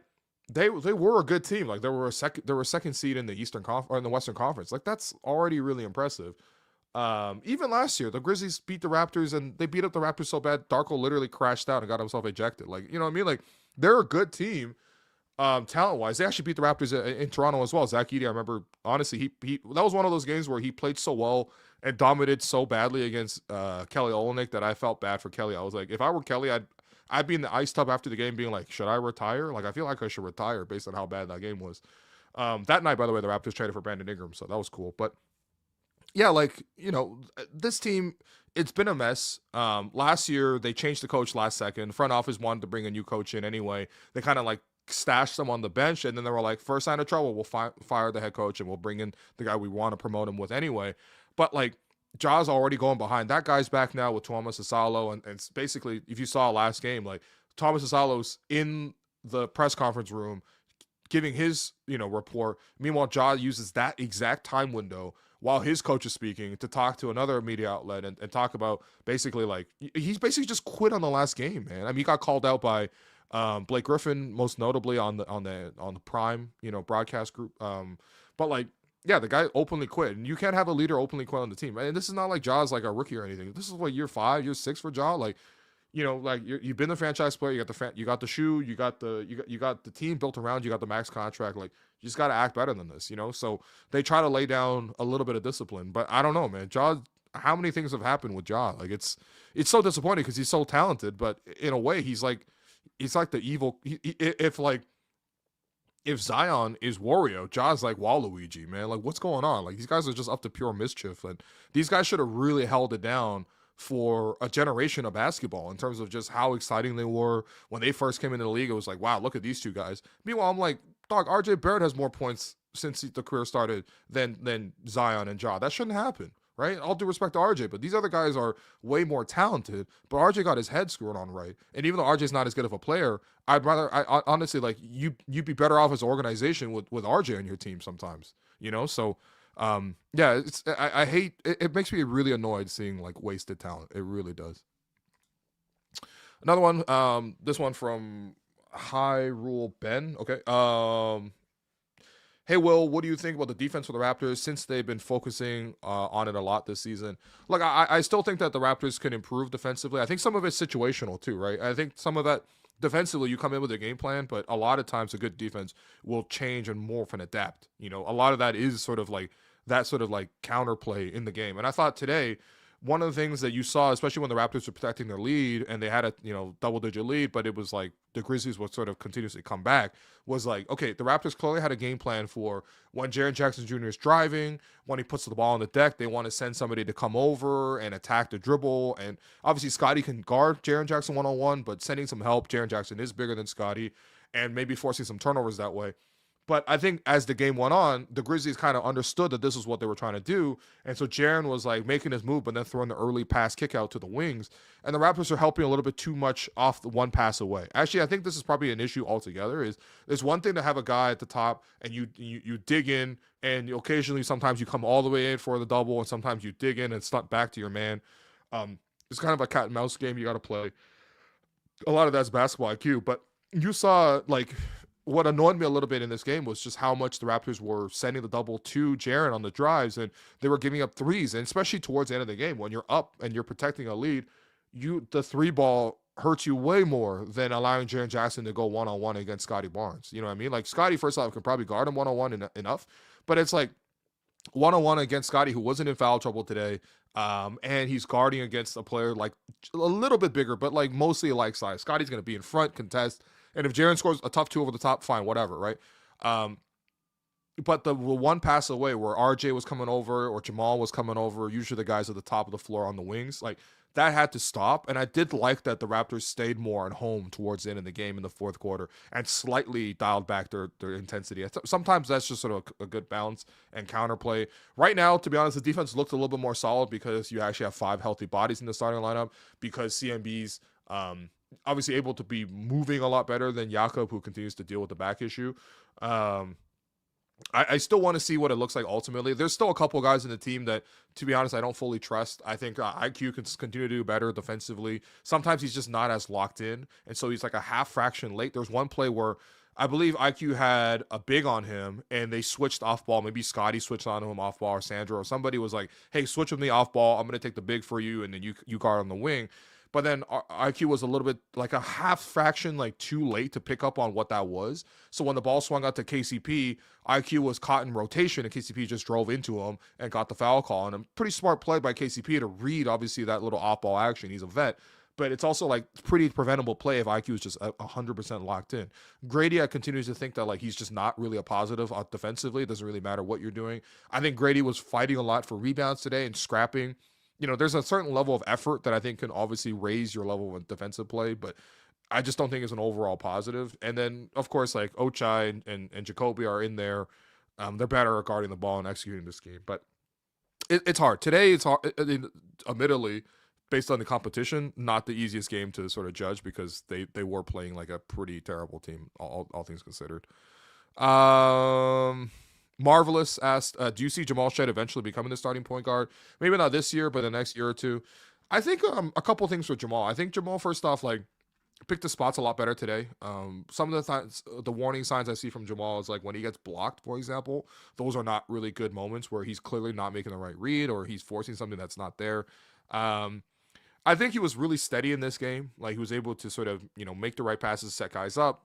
They were a good team. Like they were a second seed in the in the Western Conference. Like that's already really impressive. Even last year, the Grizzlies beat the Raptors and they beat up the Raptors so bad, Darko literally crashed out and got himself ejected. Like, you know what I mean? Like they're a good team, talent wise. They actually beat the Raptors in Toronto as well. Zach Edey, I remember honestly, he that was one of those games where he played so well and dominated so badly against Kelly Olynyk that I felt bad for Kelly. I was like, if I were Kelly, I'd be in the ice tub after the game being like, should I retire? Like, I feel like I should retire based on how bad that game was. That night, by the way, the Raptors traded for Brandon Ingram, so that was cool. But, yeah, like, this team, it's been a mess. Last year, they changed the coach last second. The front office wanted to bring a new coach in anyway. They kind of, like, stashed them on the bench, and then they were like, first sign of trouble, we'll fire the head coach, and we'll bring in the guy we want to promote him with anyway. But, like, Ja's already going behind. That guy's back now with Thomas Asalo, and basically, if you saw last game, like Thomas Asalo's in the press conference room giving his report. Meanwhile, Ja uses that exact time window while his coach is speaking to talk to another media outlet and talk about basically like he's basically just quit on the last game, man. I mean, he got called out by Blake Griffin, most notably on the Prime, broadcast group. But like, yeah, the guy openly quit, and you can't have a leader openly quit on the team. And this is not like Ja's like a rookie or anything. This is like year 5, year 6 for Ja. Like, like you've been the franchise player. You got the shoe. You got the team built around. You got the max contract. Like, you just got to act better than this. So they try to lay down a little bit of discipline. But I don't know, man. Ja, how many things have happened with Ja? Like, it's so disappointing because he's so talented, but in a way, he's like the evil. If Zion is Wario, Ja's like Waluigi, man. Like, what's going on? Like, these guys are just up to pure mischief, and these guys should have really held it down for a generation of basketball in terms of just how exciting they were when they first came into the league. It was like, wow, look at these two guys. Meanwhile, I'm like, dog, RJ Barrett has more points since the career started than Zion and Ja. That shouldn't happen, right? All due respect to RJ, but these other guys are way more talented. But RJ got his head screwed on right, and even though RJ's not as good of a player, I honestly, like, you'd be better off as an organization with RJ on your team sometimes, So, yeah, I hate it. It makes me really annoyed seeing like wasted talent. It really does. Another one, this one from Hyrule Ben. Okay. Hey, Will, what do you think about the defense for the Raptors since they've been focusing on it a lot this season? Look, I still think that the Raptors can improve defensively. I think some of it's situational too, right? I think some of that defensively, you come in with a game plan, but a lot of times a good defense will change and morph and adapt. A lot of that is sort of like counterplay in the game. And I thought today, one of the things that you saw, especially when the Raptors were protecting their lead and they had a double-digit lead, but it was like the Grizzlies would sort of continuously come back, was like, okay, the Raptors clearly had a game plan for when Jaren Jackson Jr. is driving, when he puts the ball on the deck, they want to send somebody to come over and attack the dribble. And obviously Scottie can guard Jaren Jackson one-on-one, but sending some help, Jaren Jackson is bigger than Scottie, and maybe forcing some turnovers that way. But I think as the game went on, the Grizzlies kind of understood that this is what they were trying to do. And so Jaren was like making his move, but then throwing the early pass kick out to the wings. And the Raptors are helping a little bit too much off the one pass away. Actually, I think this is probably an issue altogether. It's one thing to have a guy at the top and you dig in, and occasionally sometimes you come all the way in for the double, and sometimes you dig in and stunt back to your man. It's kind of a cat and mouse game you got to play. A lot of that's basketball IQ, but you saw like what annoyed me a little bit in this game was just how much the Raptors were sending the double to Jaren on the drives, and they were giving up threes. And especially towards the end of the game, when you're up and you're protecting a lead, the three ball hurts you way more than allowing Jaren Jackson to go one-on-one against Scottie Barnes. You know what I mean? Like, Scottie, first off, can probably guard him one-on-one enough, but it's like one-on-one against Scottie, who wasn't in foul trouble today, and he's guarding against a player like a little bit bigger, but like mostly like size. Scottie's going to be in front, contest, and if Jaren scores a tough two over the top, fine, whatever, right? But the one pass away where RJ was coming over or Jamal was coming over, usually the guys at the top of the floor on the wings, like, that had to stop. And I did like that the Raptors stayed more at home towards the end of the game in the fourth quarter and slightly dialed back their intensity. Sometimes that's just sort of a good balance and counterplay. Right now, to be honest, the defense looked a little bit more solid because you actually have 5 healthy bodies in the starting lineup, because CMB's obviously able to be moving a lot better than Jakob, who continues to deal with the back issue. I still want to see what it looks like ultimately. There's still a couple guys in the team that, to be honest, I don't fully trust. I think IQ can continue to do better defensively. Sometimes he's just not as locked in, and so he's like a half fraction late. There's one play where I believe IQ had a big on him, and they switched off ball. Maybe Scottie switched on him off ball, or Sandra, or somebody was like, hey, switch with me off ball. I'm going to take the big for you, and then you guard on the wing. But then IQ was a little bit like a half fraction like too late to pick up on what that was. So when the ball swung out to KCP, IQ was caught in rotation, and KCP just drove into him and got the foul call. And a pretty smart play by KCP to read, obviously, that little off-ball action. He's a vet. But it's also like pretty preventable play if IQ is just 100% locked in. Grady, I continues to think that like he's just not really a positive defensively. It doesn't really matter what you're doing. I think Grady was fighting a lot for rebounds today and scrapping. There's a certain level of effort that I think can obviously raise your level of defensive play, but I just don't think it's an overall positive. And then, of course, like Ochai and Jacoby are in there. They're better at guarding the ball and executing this game, but it's hard. Today, it's hard, admittedly, based on the competition, not the easiest game to sort of judge because they were playing like a pretty terrible team, all things considered. Marvelous asked, do you see Jamal Shead eventually becoming the starting point guard? Maybe not this year, but the next year or two. I think a couple things with Jamal. I think Jamal, first off, like, picked the spots a lot better today. Some of the warning signs I see from Jamal is like when he gets blocked, for example, those are not really good moments where he's clearly not making the right read or he's forcing something that's not there. Um, I think he was really steady in this game. Like he was able to sort of, make the right passes, set guys up,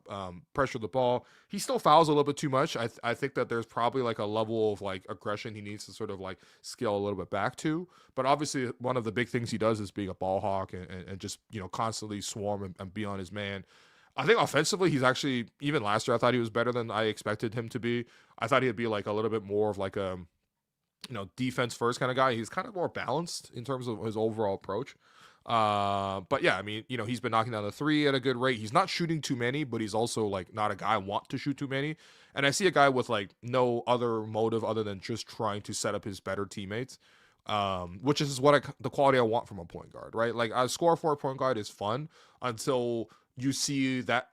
pressure the ball. He still fouls a little bit too much. I think that there's probably like a level of like aggression he needs to sort of like scale a little bit back to. But obviously one of the big things he does is being a ball hawk and just, constantly swarm and be on his man. I think offensively, he's actually, even last year, I thought he was better than I expected him to be. I thought he'd be like a little bit more of like a, defense first kind of guy. He's kind of more balanced in terms of his overall approach. But yeah, I mean, he's been knocking down the three at a good rate. He's not shooting too many, but he's also like not a guy I want to shoot too many. And I see a guy with like no other motive other than just trying to set up his better teammates. Which is what the quality I want from a point guard, right? Like a score for a point guard is fun until you see that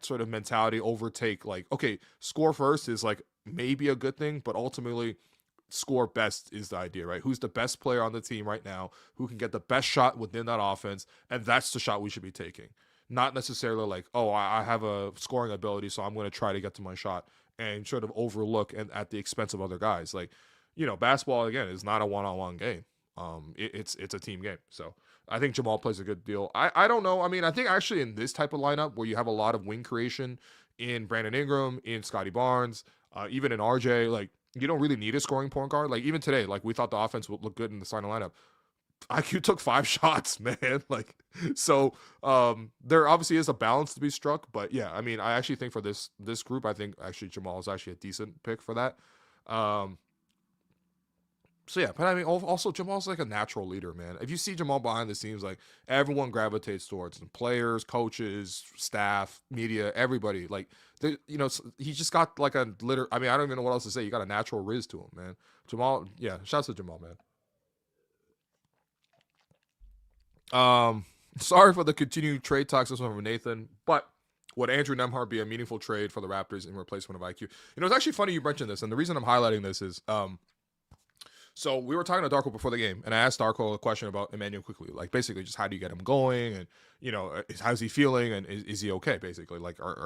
sort of mentality overtake. Like, okay, score first is like maybe a good thing, but ultimately score best is the idea, right? Who's the best player on the team right now, who can get the best shot within that offense, and that's the shot we should be taking. Not necessarily like, oh, I have a scoring ability, so I'm going to try to get to my shot and sort of overlook and at the expense of other guys. Like, basketball again is not a one-on-one game. It's a team game. So I think Jamal plays a good deal. I don't know. I mean, I think actually in this type of lineup where you have a lot of wing creation in Brandon Ingram, in Scottie Barnes, even in RJ, like you don't really need a scoring point guard. Like even today, like we thought the offense would look good in the starting lineup. IQ took 5 shots, man. Like, so there obviously is a balance to be struck, but yeah, I mean, I actually think for this group, I think actually Jamal is actually a decent pick for that. So yeah, but I mean, also Jamal's like a natural leader, man. If you see Jamal behind the scenes, like everyone gravitates towards him. Players, coaches, staff, media, everybody. Like, he just got like a litter. I mean, I don't even know what else to say. You got a natural riz to him, man. Jamal, yeah, shouts to Jamal, man. Sorry for the continued trade talks. This one from Nathan, but would Andrew Nembhard be a meaningful trade for the Raptors in replacement of IQ? It's actually funny you mentioned this, and the reason I'm highlighting this is, so we were talking to Darko before the game, and I asked Darko a question about Emmanuel quickly, like basically just how do you get him going, and how's he feeling, and is he okay? Basically, like what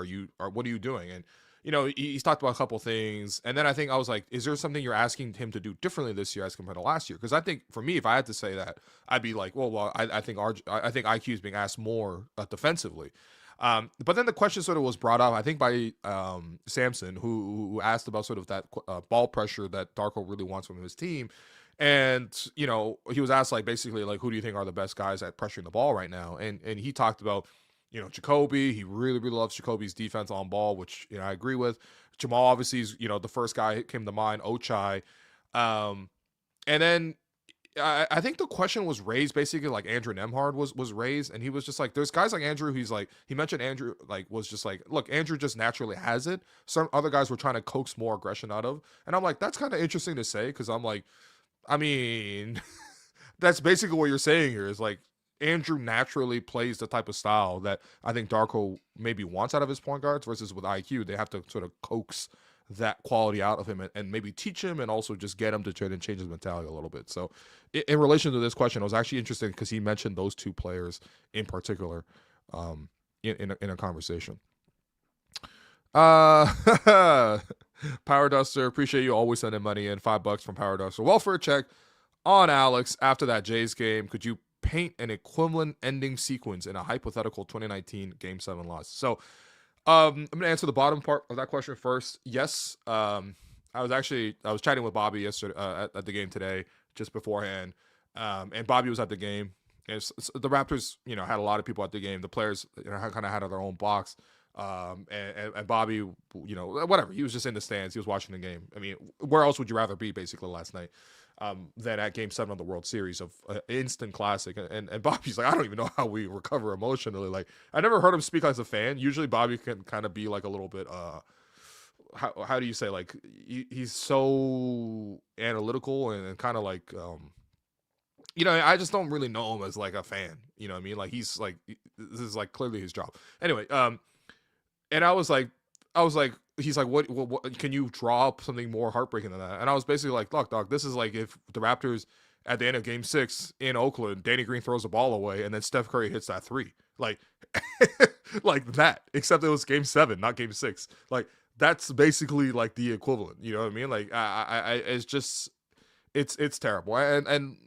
are you doing? And he's talked about a couple things, and then I think I was like, is there something you're asking him to do differently this year as compared to last year? Because I think for me, if I had to say that, I'd be like, well, I think IQ is being asked more defensively. But then the question sort of was brought up, I think, by Samson, who asked about sort of that ball pressure that Darko really wants from his team. And, he was asked, like, basically, like, who do you think are the best guys at pressuring the ball right now? And he talked about, Jacoby. He really, really loves Jacoby's defense on ball, which, I agree with. Jamal, obviously, is, the first guy that came to mind, Ochai. And then I think the question was raised basically like Andrew Nembhard was raised, and he was just like, there's guys like Andrew. He's like, he mentioned Andrew, like, was just like, look, Andrew just naturally has it. Some other guys were trying to coax more aggression out of, and I'm like, that's kind of interesting to say, because I'm like, I mean, that's basically what you're saying here is like Andrew naturally plays the type of style that I think Darko maybe wants out of his point guards, versus with IQ they have to sort of coax that quality out of him and maybe teach him and also just get him to try and change his mentality a little bit. So in relation to this question, it was actually interesting because he mentioned those two players in particular in a conversation. Power Duster, appreciate you always sending money in. $5 from Power Duster. Welfare check on Alex. After that Jays game, could you paint an equivalent ending sequence in a hypothetical 2019 Game 7 loss? So I'm going to answer the bottom part of that question first. Yes. I was chatting with Bobby yesterday at the game today, just beforehand. And Bobby was at the game. And the Raptors, had a lot of people at the game. The players, kind of had their own box. And Bobby, whatever. He was just in the stands. He was watching the game. I mean, where else would you rather be basically last night? Than at Game 7 of the World Series of instant classic. And Bobby's like, I don't even know how we recover emotionally. Like, I never heard him speak as a fan. Usually Bobby can kind of be like a little bit, how do you say, like, he's so analytical and kind of like, I just don't really know him as like a fan. You know what I mean? Like, he's like, this is like clearly his job. Anyway, and I was like, he's like, what can you draw up something more heartbreaking than that? And I was basically like, look, dog, this is like if the Raptors at the end of Game 6 in Oakland, Danny Green throws the ball away and then Steph Curry hits that 3. like like that, except it was game 7, not game 6. Like that's basically like the equivalent, you know what I mean? Like I it's just it's terrible. And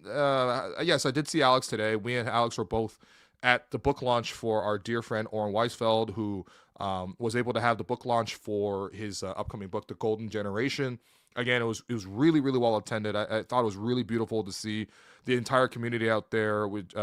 yes, I did see Alex today. We and Alex were both at the book launch for our dear friend Oren Weisfeld, who was able to have the book launch for his upcoming book, The Golden Generation. Again, it was really, really well attended. I thought it was really beautiful to see the entire community out there with he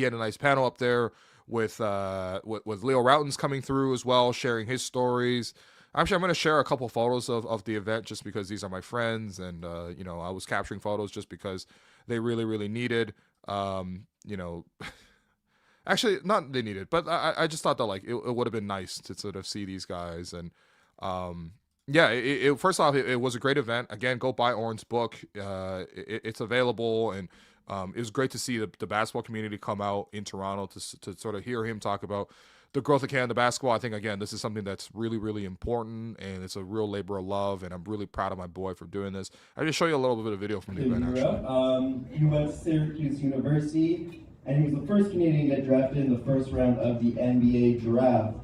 had a nice panel up there with Leo Routens coming through as well, sharing his stories. Actually, I'm going to share a couple photos of the event just because these are my friends, and I was capturing photos just because they really, really needed. Actually, not they needed, but I just thought that like it would have been nice to sort of see these guys. And first off, it was a great event. Again, go buy Oren's book. It's available, and it was great to see the basketball community come out in Toronto to sort of hear him talk about the growth of Canada basketball. I think, again, this is something that's really, really important, and it's a real labor of love, and I'm really proud of my boy for doing this. I'll just show you a little bit of video from the event, actually. He went to Syracuse University, and he was the first Canadian to get drafted in the first round of the NBA draft.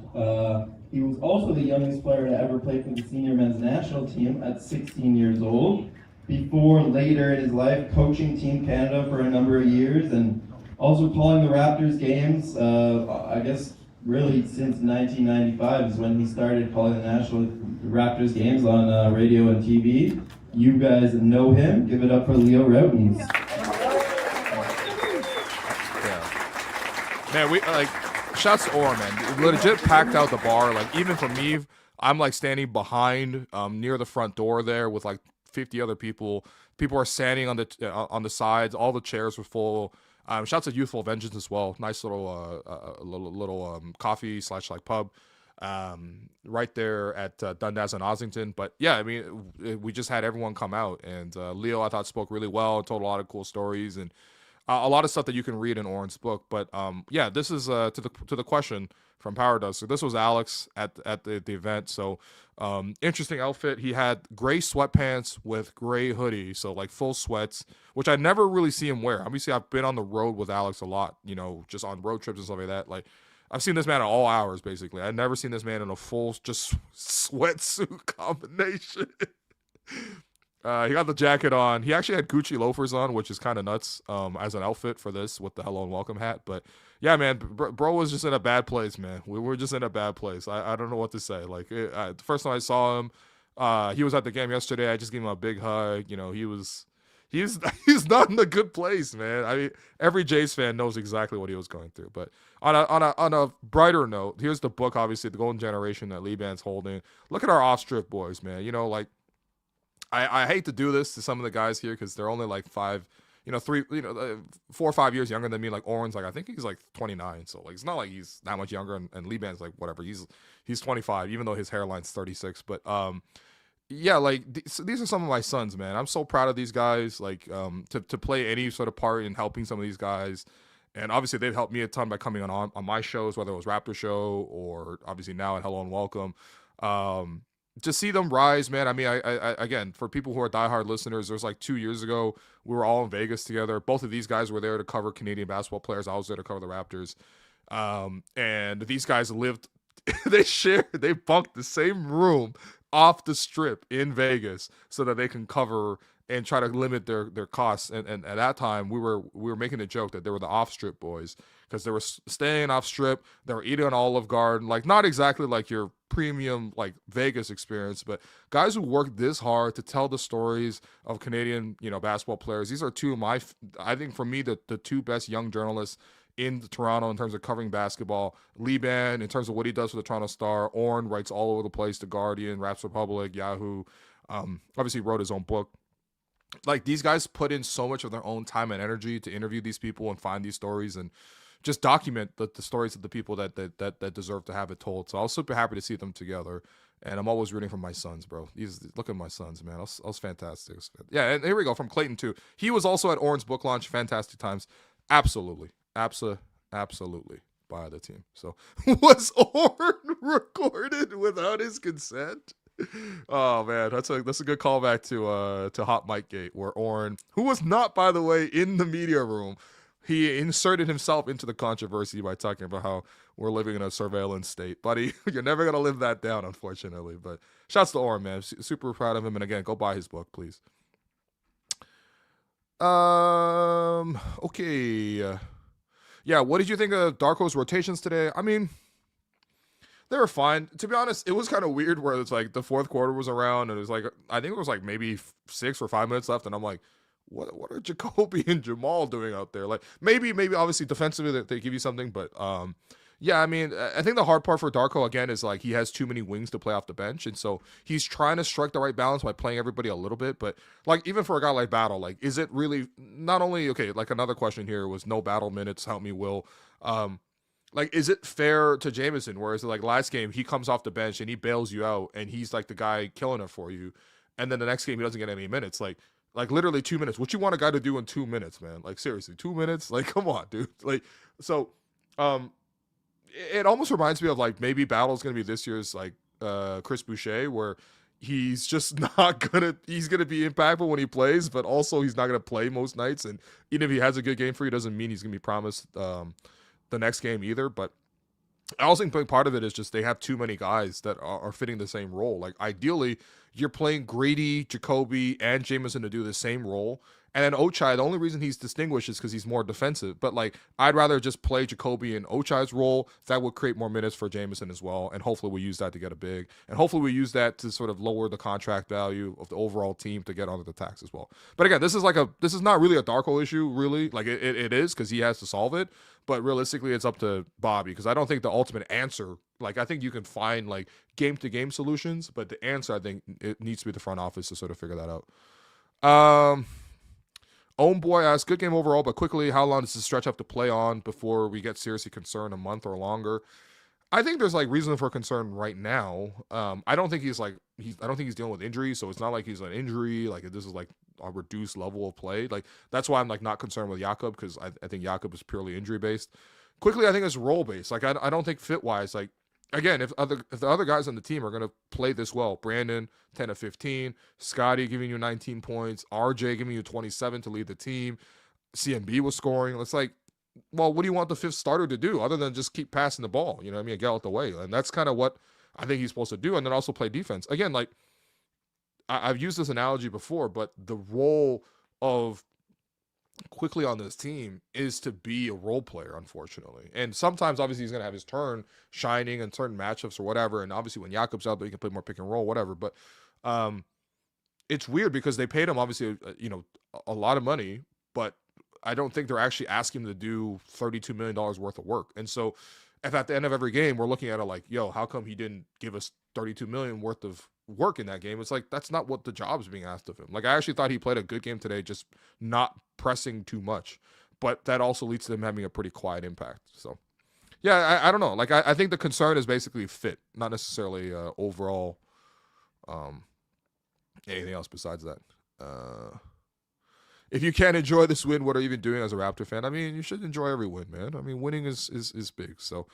He was also the youngest player to ever play for the senior men's national team at 16 years old, before later in his life coaching Team Canada for a number of years, and also calling the Raptors games, I guess really since 1995 is when he started calling the national Raptors games on radio and TV. You guys know him. Give it up for Leo Routens. Yeah. Man, we like shouts to Oren, man. Legit packed out the bar. Like even for me, I'm like standing behind near the front door there with like 50 other people. People are standing on the sides. All the chairs were full. Shouts to Youthful Vengeance as well. Nice little coffee / like pub right there at Dundas and Ossington. But yeah, I mean, we just had everyone come out, and Leo I thought spoke really well, told a lot of cool stories, and a lot of stuff that you can read in Oren's book. But yeah, this is to the question from Power Does. So this was Alex at the event. So interesting outfit. He had gray sweatpants with gray hoodie, so like full sweats, which I never really see him wear. Obviously, I've been on the road with Alex a lot, just on road trips and stuff like that. Like I've seen this man at all hours, basically. I've never seen this man in a full just sweatsuit combination. He got the jacket on. He actually had Gucci loafers on, which is kind of nuts as an outfit for this with the hello and welcome hat. But yeah, man, bro was just in a bad place, man. We were just in a bad place. I don't know what to say. Like the first time I saw him, he was at the game yesterday. I just gave him a big hug. He's not in a good place, man. I mean, every Jays fan knows exactly what he was going through. But on a brighter note, here's the book, obviously, The Golden Generation that Liban's holding. Look at our off-strip boys, man. Like I hate to do this to some of the guys here because they're only like 4 or 5 years younger than me. Like Oren's like, I think he's like 29. So like, it's not like he's that much younger. And Liban's like, whatever. He's 25, even though his hairline's 36. But yeah, like these are some of my sons, man. I'm so proud of these guys. Like to play any sort of part in helping some of these guys. And obviously they've helped me a ton by coming on my shows, whether it was Raptor Show or obviously now at Hello and Welcome. To see them rise, man. I mean, I again, for people who are diehard listeners, there's like 2 years ago, we were all in Vegas together. Both of these guys were there to cover Canadian basketball players. I was there to cover the Raptors. And these guys lived, they bunked the same room off the strip in Vegas so that they can cover and try to limit their costs. And at that time, we were making a joke that they were the off-strip boys because they were staying off-strip. They were eating on Olive Garden, like not exactly like your premium like Vegas experience, but guys who worked this hard to tell the stories of Canadian basketball players. These are two of my, I think for me, the two best young journalists in Toronto in terms of covering basketball. Liban in terms of what he does for the Toronto Star. Oren writes all over the place, The Guardian, Raps Republic, Yahoo. Obviously wrote his own book. Like these guys put in so much of their own time and energy to interview these people and find these stories and just document the stories of the people that deserve to have it told. So I was super happy to see them together. And I'm always rooting for my sons, bro. Look at my sons, man. I was fantastic. Yeah, and here we go from Clayton too. He was also at Oren's book launch. Fantastic times. Absolutely by the team. So was Oren recorded without his consent? Oh man, that's a good callback to Hot Mic Gate, where Oren, who was not, by the way, in the media room, he inserted himself into the controversy by talking about how we're living in a surveillance state. Buddy, you're never going to live that down, unfortunately. But shouts to Orm, man. Super proud of him. And again, go buy his book, please. Okay. Yeah, what did you think of Darko's rotations today? I mean, they were fine. To be honest, it was kind of weird where it's like the fourth quarter was around and it was like, I think it was like maybe 6 or 5 minutes left. And I'm like, what are Jacoby and Jamal doing out there? Like maybe obviously defensively that they give you something, but yeah, I mean, I think the hard part for Darko again is like he has too many wings to play off the bench, and so he's trying to strike the right balance by playing everybody a little bit. But like even for a guy like Battle, like is it really not only okay? Like another question here was no Battle minutes. Help me, Will. Like is it fair to Jameson? Whereas like last game he comes off the bench and he bails you out, and he's like the guy killing it for you, and then the next game he doesn't get any minutes. Like literally 2 minutes. What you want a guy to do in 2 minutes, man? Like seriously, 2 minutes? Like come on, dude. Like so, it almost reminds me of like maybe Battle's gonna be this year's like Chris Boucher, where he's just not he's gonna be impactful when he plays, but also he's not gonna play most nights. And even if he has a good game for you, doesn't mean he's gonna be promised the next game either. But I also think part of it is just they have too many guys that are fitting the same role. Like ideally, you're playing Grady, Jacoby, and Jameson to do the same role. And then Ochai, the only reason he's distinguished is because he's more defensive. But like, I'd rather just play Jacoby in Ochai's role. That would create more minutes for Jameson as well. And hopefully we use that to get a big. And hopefully we use that to sort of lower the contract value of the overall team to get onto the tax as well. But again, this is not really a Darko issue, really. Like it is because he has to solve it. But realistically, it's up to Bobby because I don't think the ultimate answer, like I think you can find like game-to-game solutions, but the answer, I think it needs to be the front office to sort of figure that out. Own boy asks, good game overall, but quickly, how long does this stretch have to play on before we get seriously concerned? A month or longer? I think there's like reason for concern right now. I don't think he's dealing with injuries, so it's not like he's an injury. Like this is like a reduced level of play. Like that's why I'm like not concerned with Jakob because I think Jakob is purely injury based. Quickly, I think it's role based. Like I don't think fit wise. Like again, if the other guys on the team are gonna play this well, Brandon 10 of 15, Scottie giving you 19 points, RJ giving you 27 to lead the team, CMB was scoring. It's like, well, what do you want the fifth starter to do other than just keep passing the ball? You know what I mean? Get out the way. And that's kind of what I think he's supposed to do. And then also play defense. Again, like I've used this analogy before, but the role of quickly on this team is to be a role player, unfortunately. And sometimes, obviously, he's going to have his turn shining in certain matchups or whatever. And obviously, when Jakob's out there, he can play more pick and roll, whatever. But it's weird because they paid him, obviously, a lot of money, but I don't think they're actually asking him to do $32 million worth of work. And so if at the end of every game, we're looking at it like, yo, how come he didn't give us $32 million worth of work in that game? It's like, that's not what the job's being asked of him. Like, I actually thought he played a good game today, just not pressing too much. But that also leads to them having a pretty quiet impact. So, yeah, I don't know. Like, I think the concern is basically fit, not necessarily overall anything else besides that. If you can't enjoy this win, what are you even doing as a Raptor fan? I mean, you should enjoy every win, man. I mean, winning is big. So,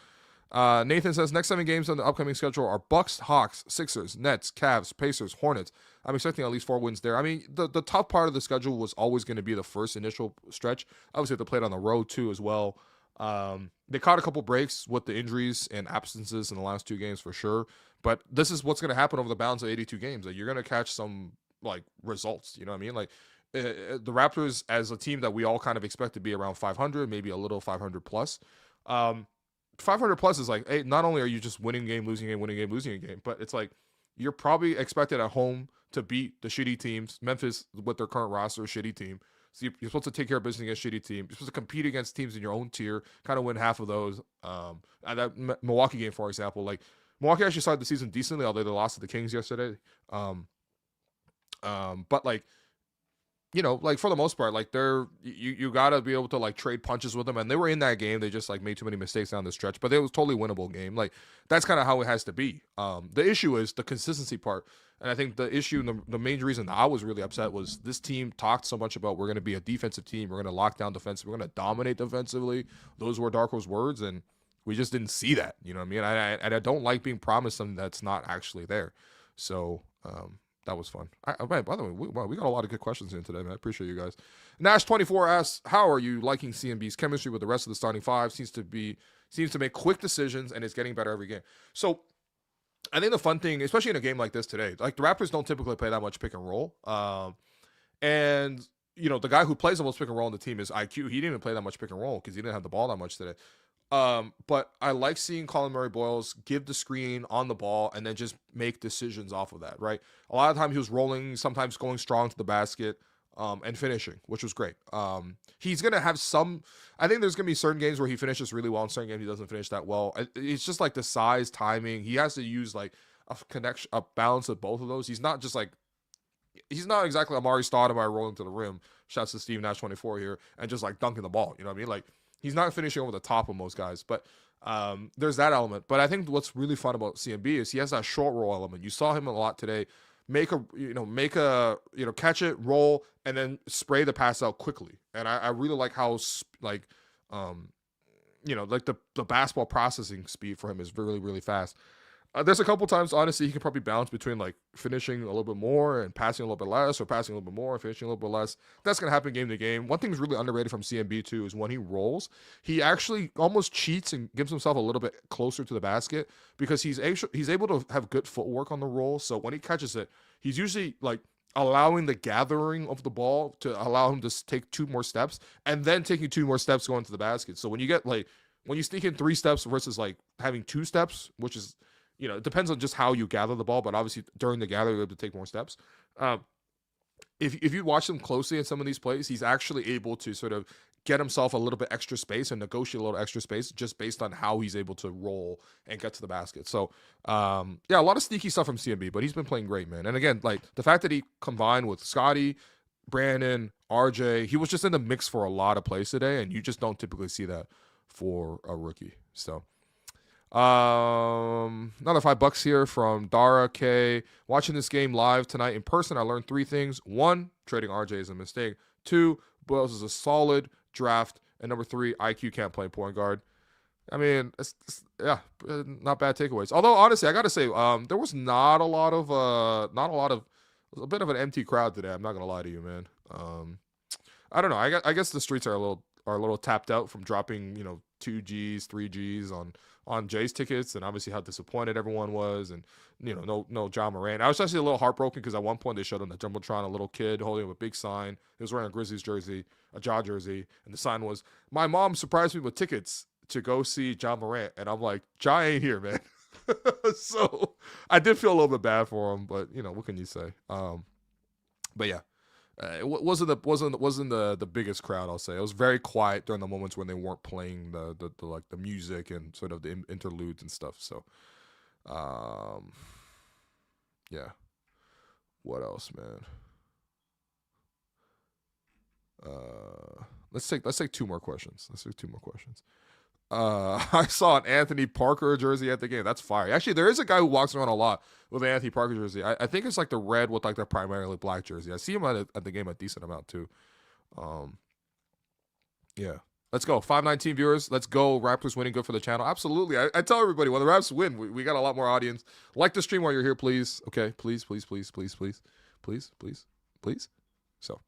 Nathan says, next 7 games on the upcoming schedule are Bucks, Hawks, Sixers, Nets, Cavs, Pacers, Hornets. I'm expecting at least 4 wins there. I mean, the tough part of the schedule was always going to be the first initial stretch. Obviously, they played on the road, too, as well. They caught a couple breaks with the injuries and absences in the last 2 games for sure. But this is what's going to happen over the balance of 82 games. Like, you're going to catch some, like, results. You know what I mean? Like, the Raptors as a team that we all kind of expect to be around 500, maybe a little 500 plus. 500 plus is like, hey, not only are you just winning game, losing game, winning game, losing a game, but it's like you're probably expected at home to beat the shitty teams. Memphis, with their current roster, shitty team. So you're supposed to take care of business against shitty team. You're supposed to compete against teams in your own tier, kind of win half of those. And that Milwaukee game, for example, like Milwaukee actually started the season decently, although they lost to the Kings yesterday. But like, like for the most part, like you gotta be able to like trade punches with them, and they were in that game. They just like made too many mistakes down the stretch, but it was totally winnable game. Like that's kind of how it has to be. The issue is the consistency part, and I think the issue, the main reason that I was really upset was this team talked so much about we're going to be a defensive team, we're going to lock down defense, we're going to dominate defensively. Those were Darko's words, and we just didn't see that. You know what I mean? I don't like being promised something that's not actually there. So That was fun. Man, by the way, we got a lot of good questions in today, man. I appreciate you guys. Nash24 asks, how are you liking CMB's chemistry with the rest of the starting five? Seems to make quick decisions and is getting better every game. So I think the fun thing, especially in a game like this today, like the Raptors don't typically play that much pick and roll. And the guy who plays the most pick and roll on the team is IQ. He didn't even play that much pick and roll because he didn't have the ball that much today. But I like seeing Collin Murray-Boyles give the screen on the ball and then just make decisions off of that, right? A lot of times he was rolling, sometimes going strong to the basket, and finishing, which was great. He's going to have I think there's going to be certain games where he finishes really well and certain games he doesn't finish that well. It's just like the size, timing. He has to use like a balance of both of those. He's not exactly Amari Stoudemire rolling to the rim. Shouts to Steve Nash 24 here and just like dunking the ball. You know what I mean? Like, he's not finishing over the top of most guys, but there's that element. But I think what's really fun about CMB is he has that short roll element. You saw him a lot today. Catch it, roll, and then spray the pass out quickly. And I really like how the basketball processing speed for him is really, really fast. There's a couple times, honestly, he can probably bounce between like finishing a little bit more and passing a little bit less, or passing a little bit more and finishing a little bit less. That's going to happen game to game. One thing that's really underrated from CMB too is when he rolls, he actually almost cheats and gives himself a little bit closer to the basket because he's able to have good footwork on the roll. So when he catches it, he's usually like allowing the gathering of the ball to allow him to take 2 more steps and then taking 2 more steps going to the basket. So when you sneak in 3 steps versus like having 2 steps, which is, it depends on just how you gather the ball, but obviously during the gather, you're able to take more steps. If you watch him closely in some of these plays, he's actually able to sort of get himself a little bit extra space and negotiate a little extra space just based on how he's able to roll and get to the basket. So, a lot of sneaky stuff from CMB, but he's been playing great, man. And again, like the fact that he combined with Scottie, Brandon, RJ, he was just in the mix for a lot of plays today, and you just don't typically see that for a rookie. So, another $5 here from Dara K. Watching this game live tonight in person, I learned 3 things. 1, trading RJ is a mistake. 2, Boyles is a solid draft. And number 3, IQ can't play point guard. I mean, not bad takeaways. Although honestly, I gotta say, there was a bit of an empty crowd today. I'm not gonna lie to you, man. I don't know. I guess the streets are a little tapped out from dropping 2Gs, 3Gs on Jay's tickets, and obviously how disappointed everyone was, and no John Morant. I was actually a little heartbroken because at one point they showed on the jumbotron a little kid holding up a big sign. He was wearing a Grizzlies jersey, a Ja jersey, and the sign was, "My mom surprised me with tickets to go see John Morant," and I'm like, Ja ain't here, man. So I did feel a little bit bad for him, but what can you say? But yeah. It wasn't the biggest crowd, I'll say. It was very quiet during the moments when they weren't playing the music and sort of the interludes and stuff. So, yeah. What else, man? Let's take 2 more questions. I saw an Anthony Parker jersey at the game. That's fire. Actually, there is a guy who walks around a lot with an Anthony Parker jersey. I think it's like the red with like the primarily black jersey. I see him at the game a decent amount too. Yeah. Let's go. 519 viewers. Let's go. Raptors winning. Good for the channel. Absolutely. I tell everybody when the Raps win, we got a lot more audience. Like the stream while you're here, please. Okay. Please. So.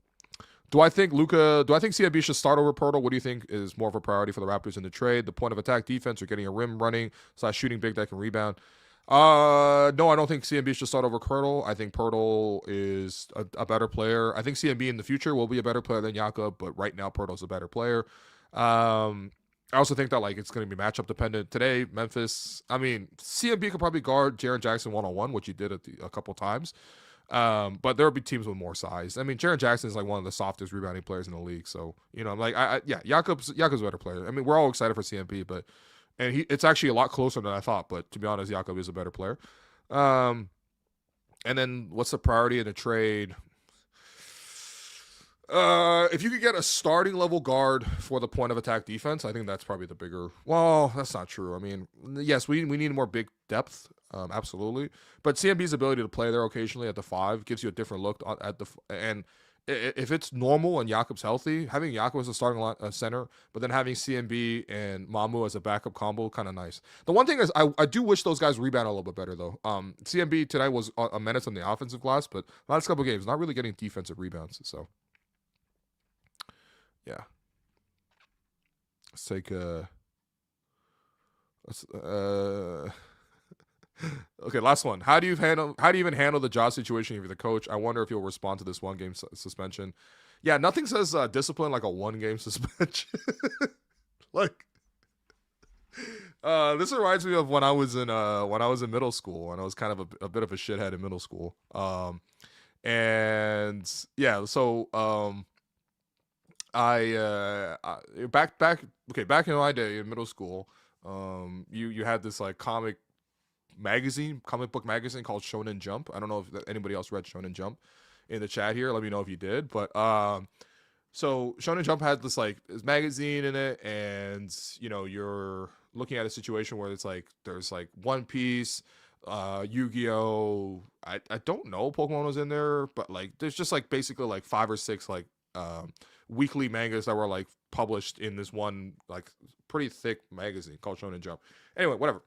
Do I think CMB should start over Pirtle? What do you think is more of a priority for the Raptors in the trade? The point of attack defense or getting a rim running / shooting big that can rebound? No, I don't think CMB should start over Pirtle. I think Pirtle is a better player. I think CMB in the future will be a better player than Jakob, but right now Pirtle's a better player. I also think that it's going to be matchup dependent. Today, Memphis, CMB could probably guard Jaren Jackson one-on-one, which he did a couple times. But there will be teams with more size. Jaren Jackson is like one of the softest rebounding players in the league. So, Jakob's a better player. We're all excited for CMP, but it's actually a lot closer than I thought. But to be honest, Jakob is a better player. And then what's the priority in the trade? If you could get a starting level guard for the point of attack defense, I think that's probably the bigger. Well, that's not true. Yes, we need more big depth. Absolutely. But CMB's ability to play there occasionally at the 5 gives you a different look and if it's normal and Jakob's healthy, having Jakob as a starting center, but then having CMB and Mamu as a backup combo, kind of nice. The one thing is, I do wish those guys rebound a little bit better though. CMB today was a menace on the offensive glass, but last couple games not really getting defensive rebounds. So yeah, let's take okay, last one. How do you even handle the job situation if you're the coach? I wonder if you'll respond to this 1 game suspension. Yeah, nothing says discipline like a 1 game suspension. Like, this reminds me of when I was in middle school, and I was kind of a bit of a shithead in middle school. And yeah, so back in my day in middle school, you had this like comic book magazine called Shonen Jump. I don't know if anybody else read Shonen Jump in the chat here. Let me know if you did. But so Shonen Jump had this magazine in it, and you're looking at a situation where it's like there's like One Piece, Yu-Gi-Oh. I don't know Pokemon was in there, but like there's just like basically like 5 or 6 like weekly mangas that were like published in this one like pretty thick magazine called Shonen Jump. Anyway, whatever.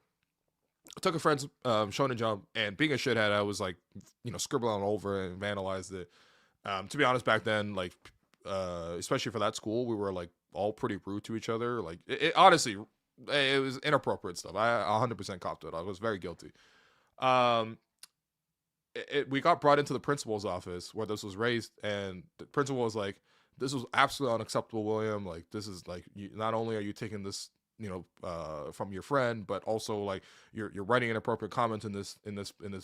I took a friend's Shonen Jump, and being a shithead, I was like, scribbling over and vandalized it. To be honest, back then, like, especially for that school, we were like all pretty rude to each other. Like, honestly, it was inappropriate stuff. I 100% copped it. I was very guilty. We got brought into the principal's office where this was raised, and the principal was like, "This was absolutely unacceptable, William. Like, this is like, not only are you taking this." From your friend, but also like you're writing inappropriate comments in this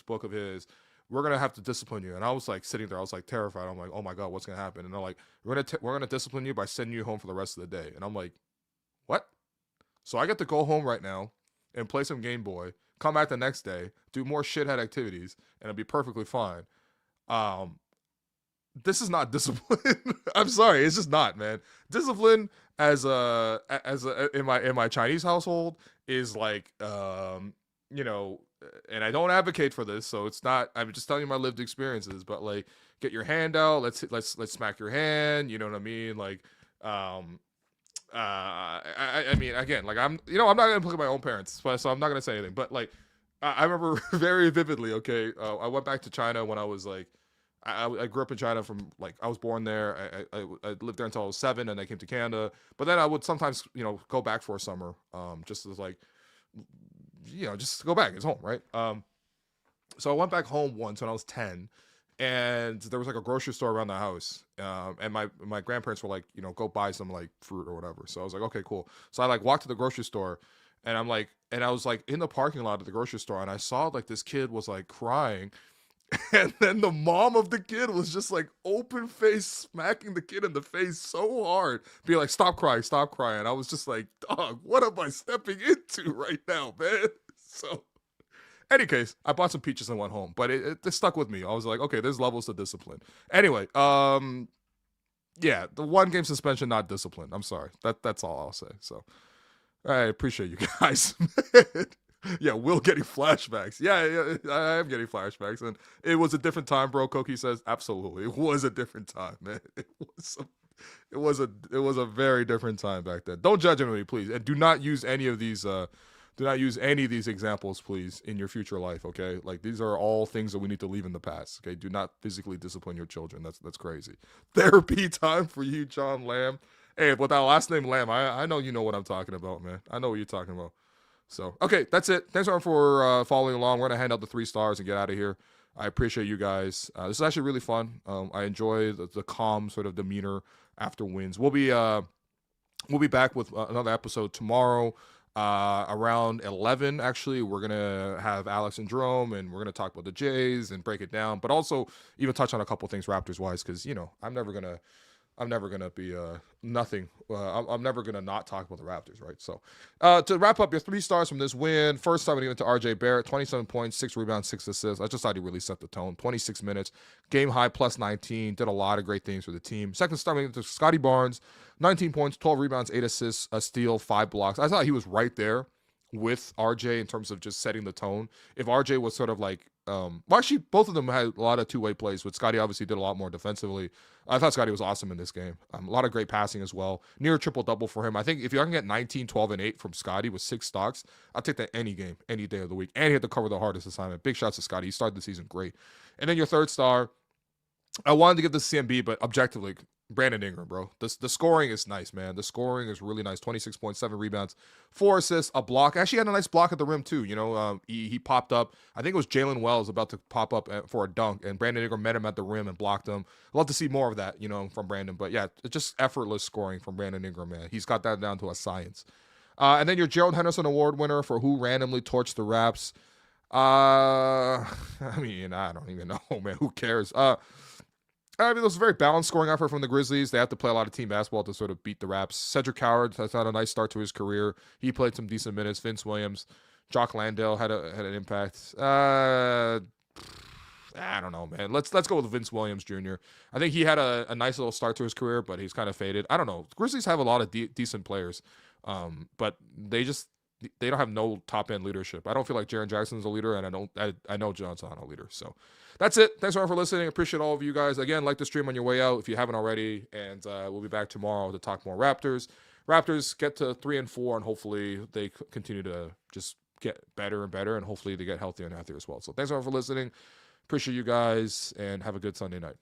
book of his. We're gonna have to discipline you. And I was like sitting there, I was like terrified. I'm like, oh my god, what's gonna happen? And they're like, we're gonna discipline you by sending you home for the rest of the day. And I'm like, what? So I get to go home right now and play some Game Boy, come back the next day, do more shithead activities, and it'll be perfectly fine. This is not discipline. I'm sorry, it's just not, man. Discipline as in my Chinese household is like and I don't advocate for this, so it's not. I'm just telling you my lived experiences. But like, get your hand out. Let's smack your hand. You know what I mean? Like, I mean, again, like I'm not gonna look at my own parents, so I'm not gonna say anything. But like, I remember very vividly. Okay, I went back to China when I was like. I grew up in China from like I was born there. I lived there until I was 7, and I came to Canada. But then I would sometimes go back for a summer, just as like just to go back. It's home, right? So I went back home once when I was 10, and there was like a grocery store around the house, and my grandparents were like go buy some like fruit or whatever. So I was like, okay, cool. So I like walked to the grocery store, and I was like in the parking lot of the grocery store, and I saw like this kid was like crying. And then the mom of the kid was just like open face smacking the kid in the face so hard, being like, stop crying. I was just like, dog, what am I stepping into right now, man? So, any case, I bought some peaches and went home, but it stuck with me. I was like, okay, there's levels to discipline. Anyway, yeah, the 1 game suspension, not discipline. I'm sorry. That's all I'll say. So, I appreciate you guys. Yeah, Will getting flashbacks. Yeah, I am getting flashbacks, and it was a different time, bro. Koki says absolutely, it was a different time, man. It was a very different time back then. Don't judge me, please, and do not use any of these. Do not use any of these examples, please, in your future life. Okay, like these are all things that we need to leave in the past. Okay, do not physically discipline your children. That's crazy. Therapy time for you, John Lamb. Hey, with that last name Lamb, I know you know what I'm talking about, man. I know what you're talking about. So, okay, that's it. Thanks everyone for following along. We're going to hand out the 3 stars and get out of here. I appreciate you guys. This is actually really fun. I enjoy the calm sort of demeanor after wins. We'll be back with another episode tomorrow around 11, actually. We're going to have Alex and Jerome, and we're going to talk about the Jays and break it down, but also even touch on a couple things Raptors-wise because, I'm never going to be nothing. I'm never going to not talk about the Raptors, right? So to wrap up your 3 stars from this win, first time we went to RJ Barrett, 27 points, 6 rebounds, 6 assists. I just thought he really set the tone. 26 minutes, game high plus 19, did a lot of great things for the team. Second star we went to Scottie Barnes, 19 points, 12 rebounds, 8 assists, a steal, 5 blocks. I thought he was right there with RJ in terms of just setting the tone. If RJ was sort of like, well, actually, both of them had a lot of two-way plays, but Scottie obviously did a lot more defensively. I thought Scottie was awesome in this game. A lot of great passing as well. Near triple-double for him. I think if you can get 19, 12, and 8 from Scottie with 6 stocks, I'll take that any game, any day of the week. And he had to cover the hardest assignment. Big shots to Scottie. He started the season great. And then your third star, I wanted to give this CMB, but objectively, Brandon Ingram, bro. The scoring is nice, man. The scoring is really nice. 26.7 rebounds, 4 assists, a block. Actually had a nice block at the rim, too. You know, he popped up. I think it was Jalen Wells about to pop up for a dunk, and Brandon Ingram met him at the rim and blocked him. I'd love to see more of that, you know, from Brandon. But, yeah, it's just effortless scoring from Brandon Ingram, man. He's got that down to a science. And then your Gerald Henderson Award winner for who randomly torched the Raps. I mean, I don't even know, man. Who cares? I mean, it was a very balanced scoring effort from the Grizzlies. They have to play a lot of team basketball to sort of beat the Raps. Cedric Howard has had a nice start to his career. He played some decent minutes. Vince Williams, Jock Landale had an impact. I don't know, man. Let's go with Vince Williams Jr. I think he had a nice little start to his career, but he's kind of faded. I don't know. The Grizzlies have a lot of decent players, but they don't have no top end leadership. I don't feel like Jaren Jackson's a leader, and I know John's not a leader. So that's it. Thanks everyone for listening. Appreciate all of you guys. Again, like the stream on your way out if you haven't already, and we'll be back tomorrow to talk more Raptors. Raptors get to 3-4, and hopefully they continue to just get better and better, and hopefully they get healthier and healthier as well. So thanks everyone for listening. Appreciate you guys, and have a good Sunday night.